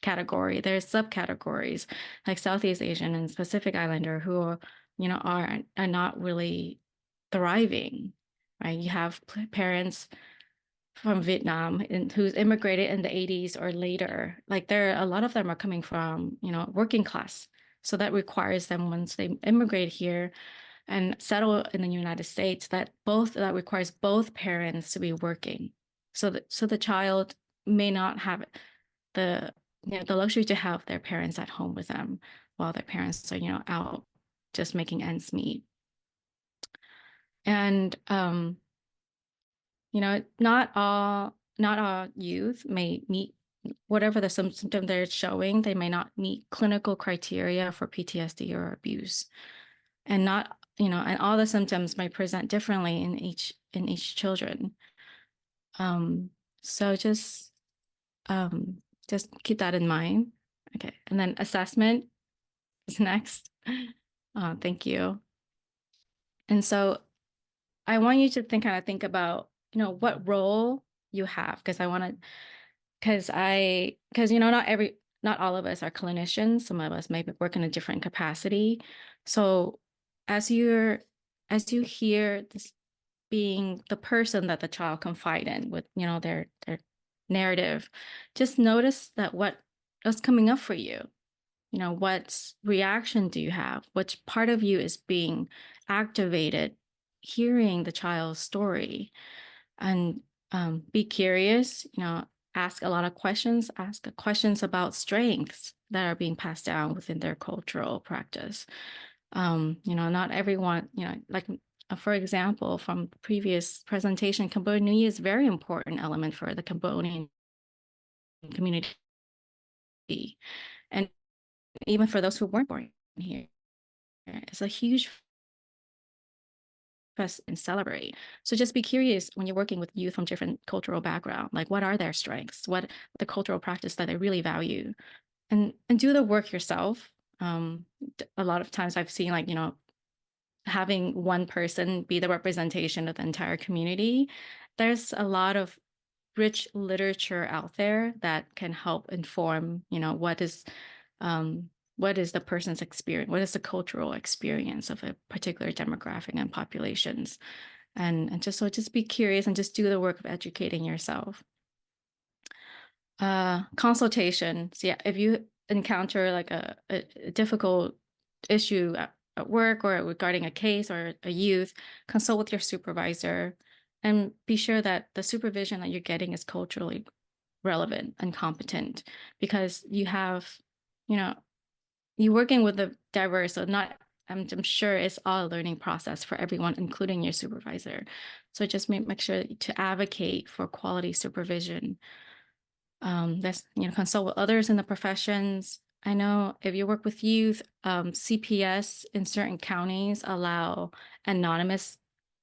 category, there's subcategories like Southeast Asian and Pacific Islander who are not really thriving, right? You have parents from Vietnam who's immigrated in the 80s or later. Like a lot of them are coming from working class, so that requires them, once they immigrate here and settle in the United States, that requires both parents to be working. So the child may not have the luxury to have their parents at home with them while their parents are out just making ends meet. And not all youth may meet whatever the symptom they're showing. They may not meet clinical criteria for PTSD or abuse, and not and all the symptoms may present differently in each children. So just keep that in mind. Okay, and then assessment is next. Thank you. And so I want you to kind of think about what role you have, because not all of us are clinicians. Some of us may work in a different capacity. So as you hear this being the person that the child confide in with their narrative, just notice that what's coming up for you. What reaction do you have? Which part of you is being activated hearing the child's story? And be curious, ask a lot of questions, ask questions about strengths that are being passed down within their cultural practice. Not everyone, like for example, from the previous presentation, Cambodian New Year is a very important element for the Cambodian community. And even for those who weren't born here, it's a huge fest and celebrate. So just be curious when you're working with youth from different cultural background, like what are their strengths, what the cultural practice that they really value, and do the work yourself. A lot of times I've seen having one person be the representation of the entire community. There's a lot of rich literature out there that can help inform, what is the person's experience, what is the cultural experience of a particular demographic and populations, and just be curious and just do the work of educating yourself. Consultations, yeah. If you encounter like a difficult issue at work or regarding a case or a youth, consult with your supervisor and be sure that the supervision that you're getting is culturally relevant and competent, because you have, you're working with the diverse, so I'm sure it's all a learning process for everyone, including your supervisor. So just make sure to advocate for quality supervision. Consult with others in the professions. I know if you work with youth, CPS in certain counties allow anonymous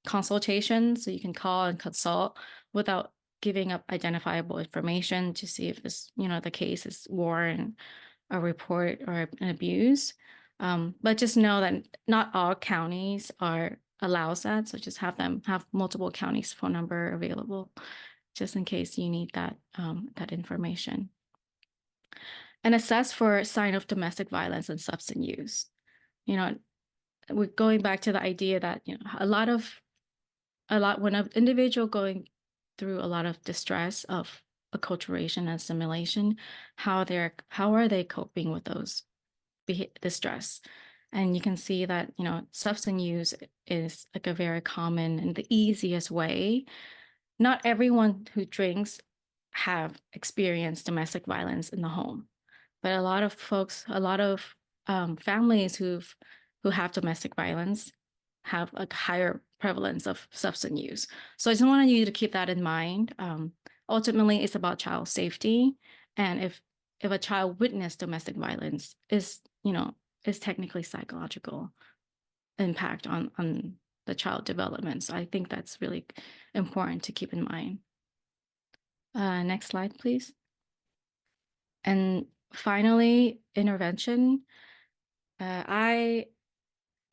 consultations, so you can call and consult without giving up identifiable information to see if this, the case is warrant a report or an abuse. But just know that not all counties allows that, so just have multiple counties' phone number available, just in case you need that information. And assess for sign of domestic violence and substance use. We're going back to the idea that when an individual going through a lot of distress of acculturation and assimilation, how are they coping with those distress? And you can see that substance use is like a very common and the easiest way. Not everyone who drinks have experienced domestic violence in the home, but a lot of folks, families who have domestic violence have a higher prevalence of substance use. So I just wanted you to keep that in mind. Ultimately, it's about child safety. And if a child witnessed domestic violence is technically psychological impact on the child development. So I think that's really important to keep in mind. Next slide, please. And finally, intervention. I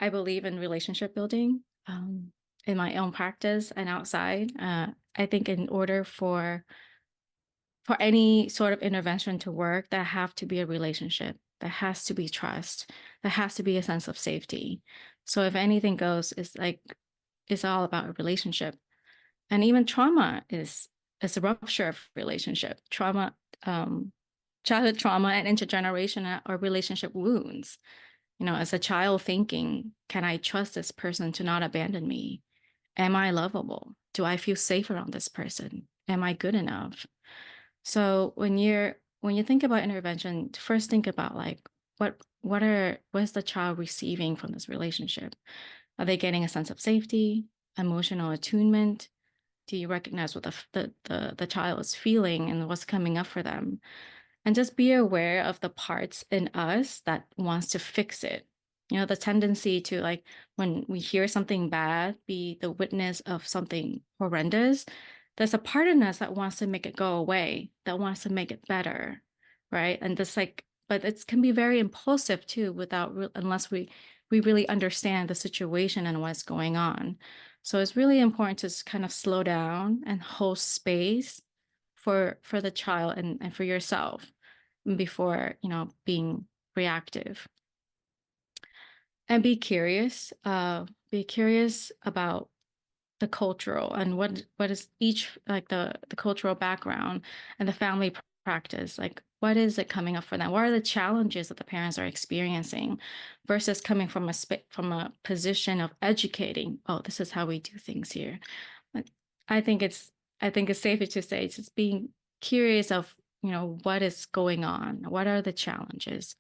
believe in relationship building in my own practice and outside. I think in order for any sort of intervention to work, there have to be a relationship. There has to be trust. There has to be a sense of safety. So if anything goes, it's all about a relationship. And even trauma is a rupture of relationship. Trauma, childhood trauma and intergenerational or relationship wounds. As a child thinking, can I trust this person to not abandon me? Am I lovable? Do I feel safe around this person? Am I good enough? So when you think about intervention, first think about what is the child receiving from this relationship? Are they getting a sense of safety, emotional attunement? Do you recognize what the child is feeling and what's coming up for them? And just be aware of the parts in us that wants to fix it. The tendency to when we hear something bad, be the witness of something horrendous, there's a part in us that wants to make it go away, that wants to make it better, right? And just but it can be very impulsive too, unless we really understand the situation and what's going on. So it's really important to kind of slow down and hold space for the child and for yourself before being reactive. And be curious about the cultural and what is each the cultural background and the family practice, what is it coming up for them, what are the challenges that the parents are experiencing versus coming from a position of educating, oh, this is how we do things here. I think it's safer to say just being curious of what is going on, what are the challenges.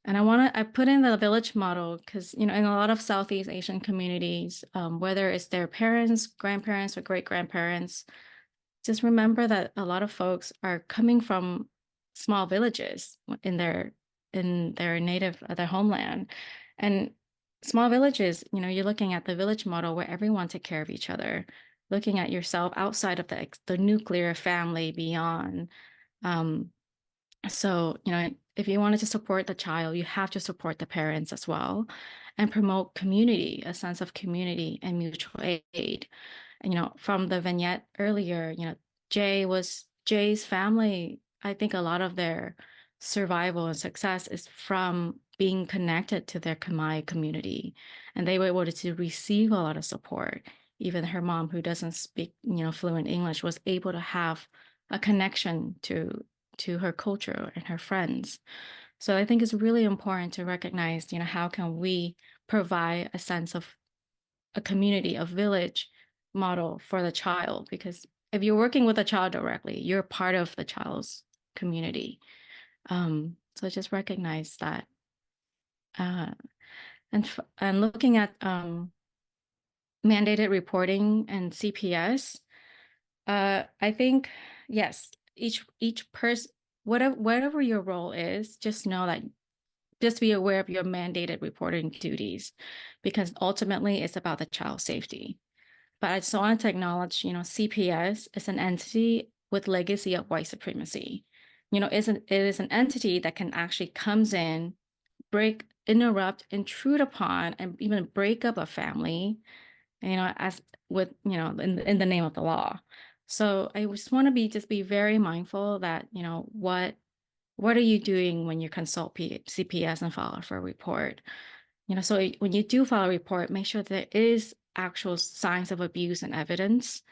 And I put in the village model because, in a lot of Southeast Asian communities, whether it's their parents, grandparents, or great-grandparents, just remember that a lot of folks are coming from small villages in their their homeland. And small villages, you're looking at the village model where everyone take care of each other, looking at yourself outside of the nuclear family beyond. So, if you wanted to support the child, you have to support the parents as well and promote community, a sense of community and mutual aid. And, from the vignette earlier, Jay's family, I think a lot of their survival and success is from being connected to their Khmer community. And they were able to receive a lot of support. Even her mom, who doesn't speak, fluent English, was able to have a connection to her culture and her friends. So I think it's really important to recognize, how can we provide a sense of a community, a village model for the child? Because if you're working with a child directly, you're part of the child's community. So just recognize that. And looking at mandated reporting and CPS, I think, yes, each person, whatever your role is, just know that, just be aware of your mandated reporting duties, because ultimately it's about the child's safety. But I just want to acknowledge, CPS is an entity with legacy of white supremacy. It is an entity that can actually comes in, interrupt, intrude upon, and even break up a family, as with, in the name of the law. So I just want to be very mindful that, what are you doing when you consult CPS and file for a report? So when you do file a report, make sure there is actual signs of abuse and evidence.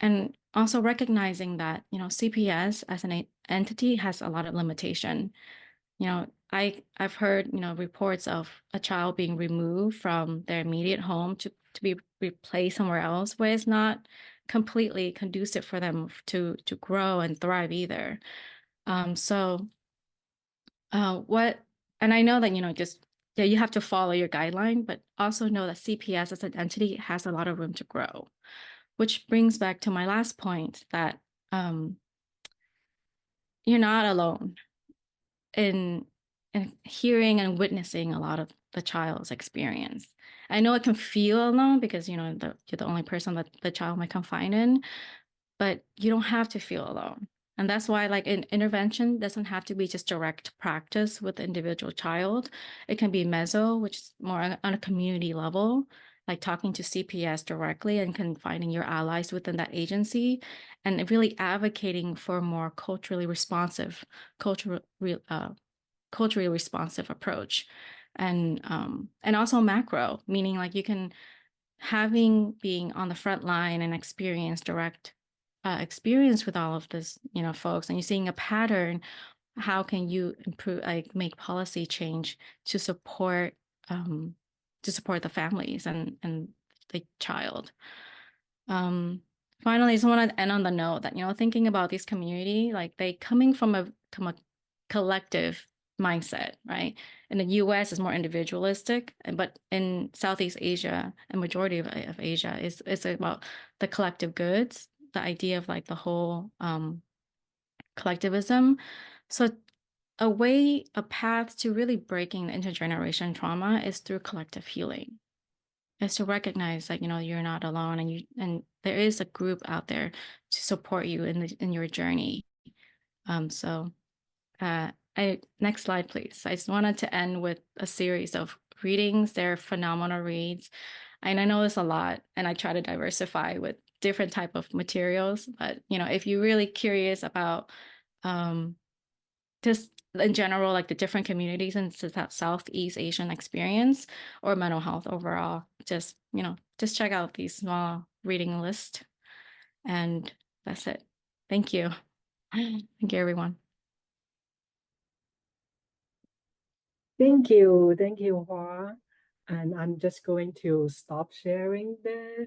And also recognizing that, CPS as an entity has a lot of limitation. I've heard, reports of a child being removed from their immediate home to be replaced somewhere else, where it's not completely conducive for them to grow and thrive either. And I know that, just yeah, you have to follow your guideline, but also know that CPS as an entity has a lot of room to grow, which brings back to my last point that you're not alone in hearing and witnessing a lot of the child's experience. I know it can feel alone because, you know, you're the only person that the child might confide in, but you don't have to feel alone. And that's why, like, an intervention doesn't have to be just direct practice with the individual child. It can be meso, which is more on a community level, like talking to CPS directly and finding your allies within that agency, and really advocating for a more culturally responsive approach, and also macro, meaning like you can being on the front line and direct experience with all of this, you know, folks, and you're seeing a pattern. How can you improve, like make policy change to support the families and the child? Finally, I just want to end on the note that, you know, thinking about this community, like they coming from a collective mindset, right? In the US is more individualistic, but in Southeast Asia and majority of Asia is about the collective goods, the idea of like the whole collectivism. So a path to really breaking the intergenerational trauma is through collective healing. Is to recognize that, you know, you're not alone, and there is a group out there to support you in your journey. Next slide, please. I just wanted to end with a series of readings. They're phenomenal reads. And I know there's a lot, and I try to diversify with different type of materials. But, you know, if you're really curious about just in general, like the different communities in Southeast Asian experience or mental health overall, just check out these small reading list. And that's it. Thank you. Thank you, everyone. Thank you, Hoa. And I'm just going to stop sharing the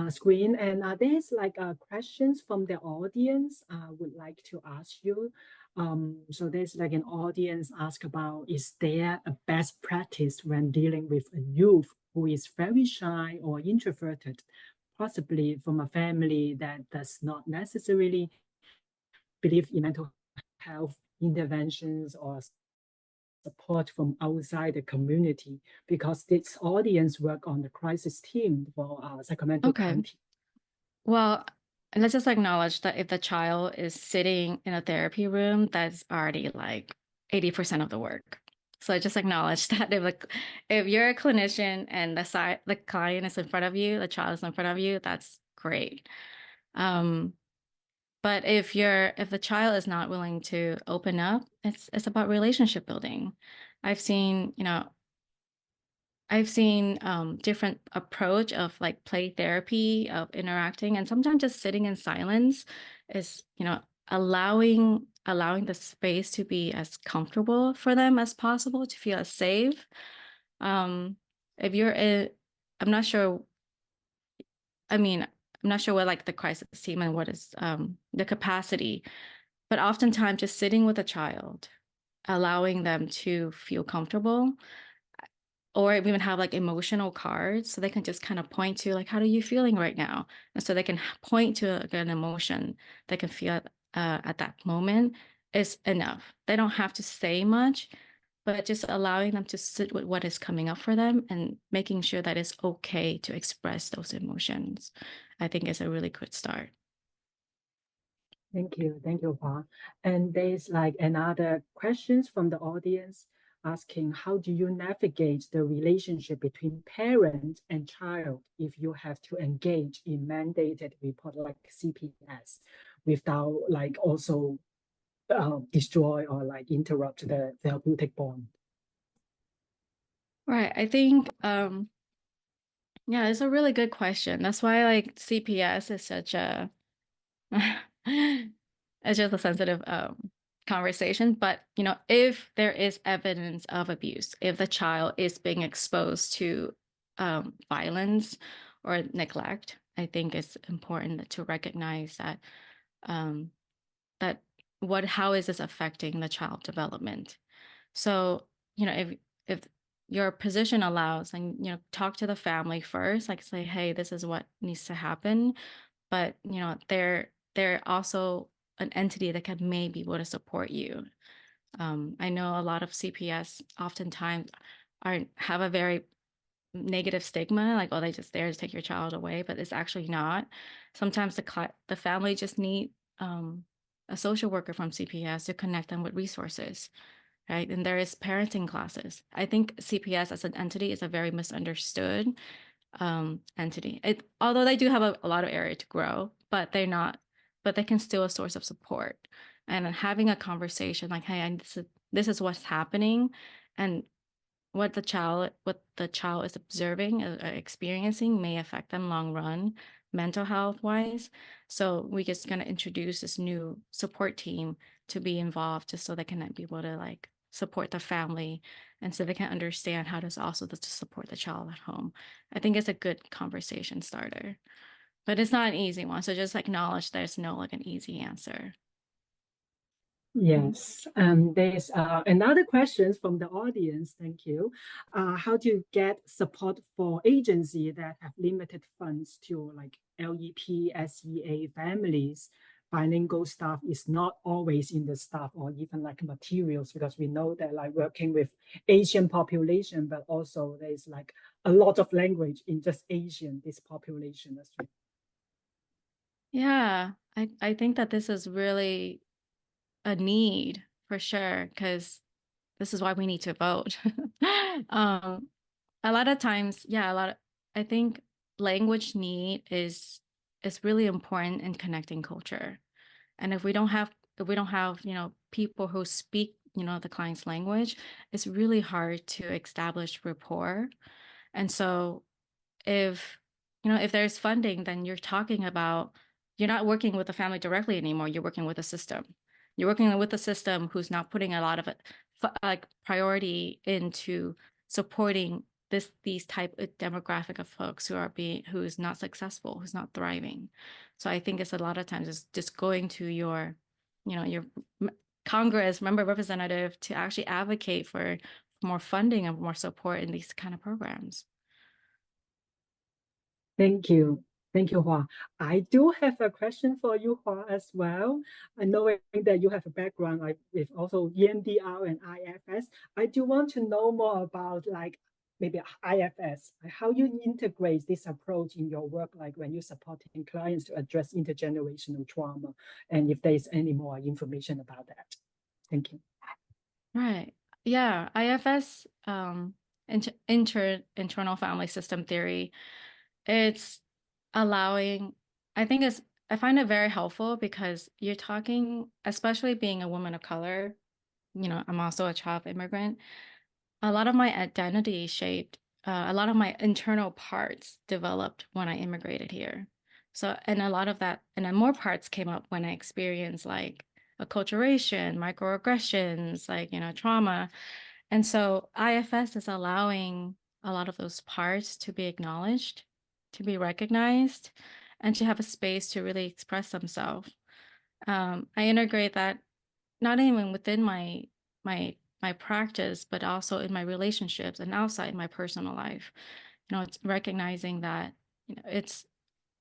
screen. And there's like questions from the audience I would like to ask you. So there's like an audience ask about, is there a best practice when dealing with a youth who is very shy or introverted, possibly from a family that does not necessarily believe in mental health interventions or support from outside the community, because this audience work on the crisis team for Sacramento County. Well, let's just acknowledge that if the child is sitting in a therapy room, that's already like 80% of the work. So I just acknowledge that if you're a clinician and the client is in front of you, the child is in front of you, that's great. But if the child is not willing to open up, it's about relationship building. I've seen different approach of like play therapy, of interacting, and sometimes just sitting in silence is, you know, allowing the space to be as comfortable for them as possible, to feel as safe. If you're I'm not sure. I mean, I'm not sure what like the crisis team and what is the capacity, but oftentimes just sitting with a child, allowing them to feel comfortable, or even have like emotional cards so they can just kind of point to like, how are you feeling right now? And so they can point to like, an emotion they can feel at that moment is enough. They don't have to say much, but just allowing them to sit with what is coming up for them and making sure that it's okay to express those emotions, I think is a really good start. Thank you, Hoa. And there's like another questions from the audience asking, how do you navigate the relationship between parent and child if you have to engage in mandated report like CPS without like also destroy or like interrupt the therapeutic bond? Right. I think, yeah, it's a really good question. That's why like CPS is such a, it's just a sensitive conversation. But, you know, if there is evidence of abuse, if the child is being exposed to violence or neglect, I think it's important to recognize that how is this affecting the child development? So if your position allows, and talk to the family first, like say, hey, this is what needs to happen, but they're also an entity that can maybe able to support you. I know a lot of CPS oftentimes have a very negative stigma, like, oh, they just there to take your child away, but it's actually not. Sometimes the family just need a social worker from CPS to connect them with resources, right? And there is parenting classes. I think CPS as an entity is a very misunderstood entity. Although they do have a lot of area to grow, but they can still a source of support. And having a conversation like, hey, this is what's happening, and what the child is observing or experiencing may affect them long run, mental health wise. So we're just going to introduce this new support team to be involved, just so they can be able to like support the family, and so they can understand how to also to support the child at home. I think it's a good conversation starter, but it's not an easy one. So just acknowledge there's no like an easy answer. Yes, there's another question from the audience. Thank you. How do you get support for agencies that have limited funds to like LEP, SEA families? Bilingual staff is not always in the staff or even like materials, because we know that like working with Asian population, but also there's like a lot of language in just Asian, this population as well. Yeah, I think that this is really a need for sure, because this is why we need to vote. A lot of times, I think language need is really important in connecting culture. And if we don't have people who speak the client's language, it's really hard to establish rapport. And so if there's funding, then you're not working with the family directly anymore. You're working with a system. You're working with a system who's not putting a lot of priority into supporting these type of demographic of folks who's not successful, who's not thriving. So I think it's a lot of times it's just going to your Congress member representative to actually advocate for more funding and more support in these kind of programs. Thank you. Thank you, Hoa. I do have a question for you, Hoa, as well. I know that you have a background like with also EMDR and IFS. I do want to know more about like maybe IFS, like how you integrate this approach in your work, like when you're supporting clients to address intergenerational trauma, and if there's any more information about that. Thank you. Right. Yeah. IFS, internal family system theory. It's allowing, I find it very helpful, because you're talking, especially being a woman of color, I'm also a child of immigrant. A lot of my identity shaped, a lot of my internal parts developed when I immigrated here. So, and a lot of that, and then more parts came up when I experienced like acculturation, microaggressions, like, trauma. And so IFS is allowing a lot of those parts to be acknowledged, to be recognized, and to have a space to really express themselves. I integrate that not even within my practice, but also in my relationships and outside my personal life. It's recognizing that it's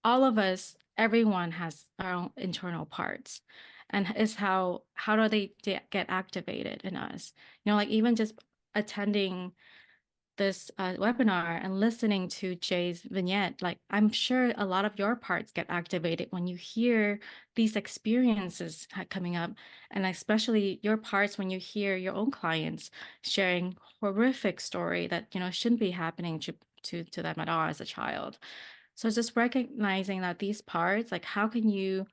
all of us, everyone has our own internal parts, and is how do they get activated in us. Like even just attending this webinar and listening to Jay's vignette, like I'm sure a lot of your parts get activated when you hear these experiences coming up, and especially your parts when you hear your own clients sharing horrific story that shouldn't be happening to them at all as a child. So just recognizing that these parts, like how can you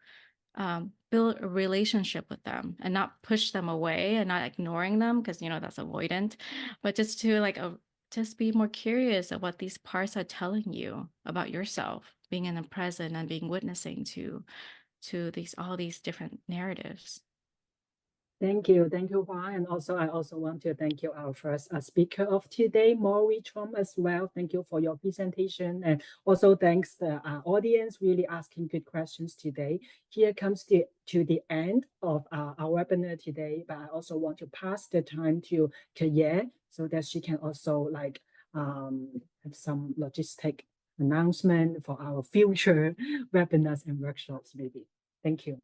build a relationship with them and not push them away and not ignoring them, because that's avoidant, but just to just be more curious of what these parts are telling you about yourself, being in the present and being witnessing to all these different narratives. Thank you, Hoa. And also, I also want to thank you, our first speaker of today, Mory Chhom, as well. Thank you for your presentation, and also thanks the audience really asking good questions today. Here comes to the end of our webinar today, but I also want to pass the time to Kaye so that she can also have some logistic announcement for our future webinars and workshops, maybe. Thank you.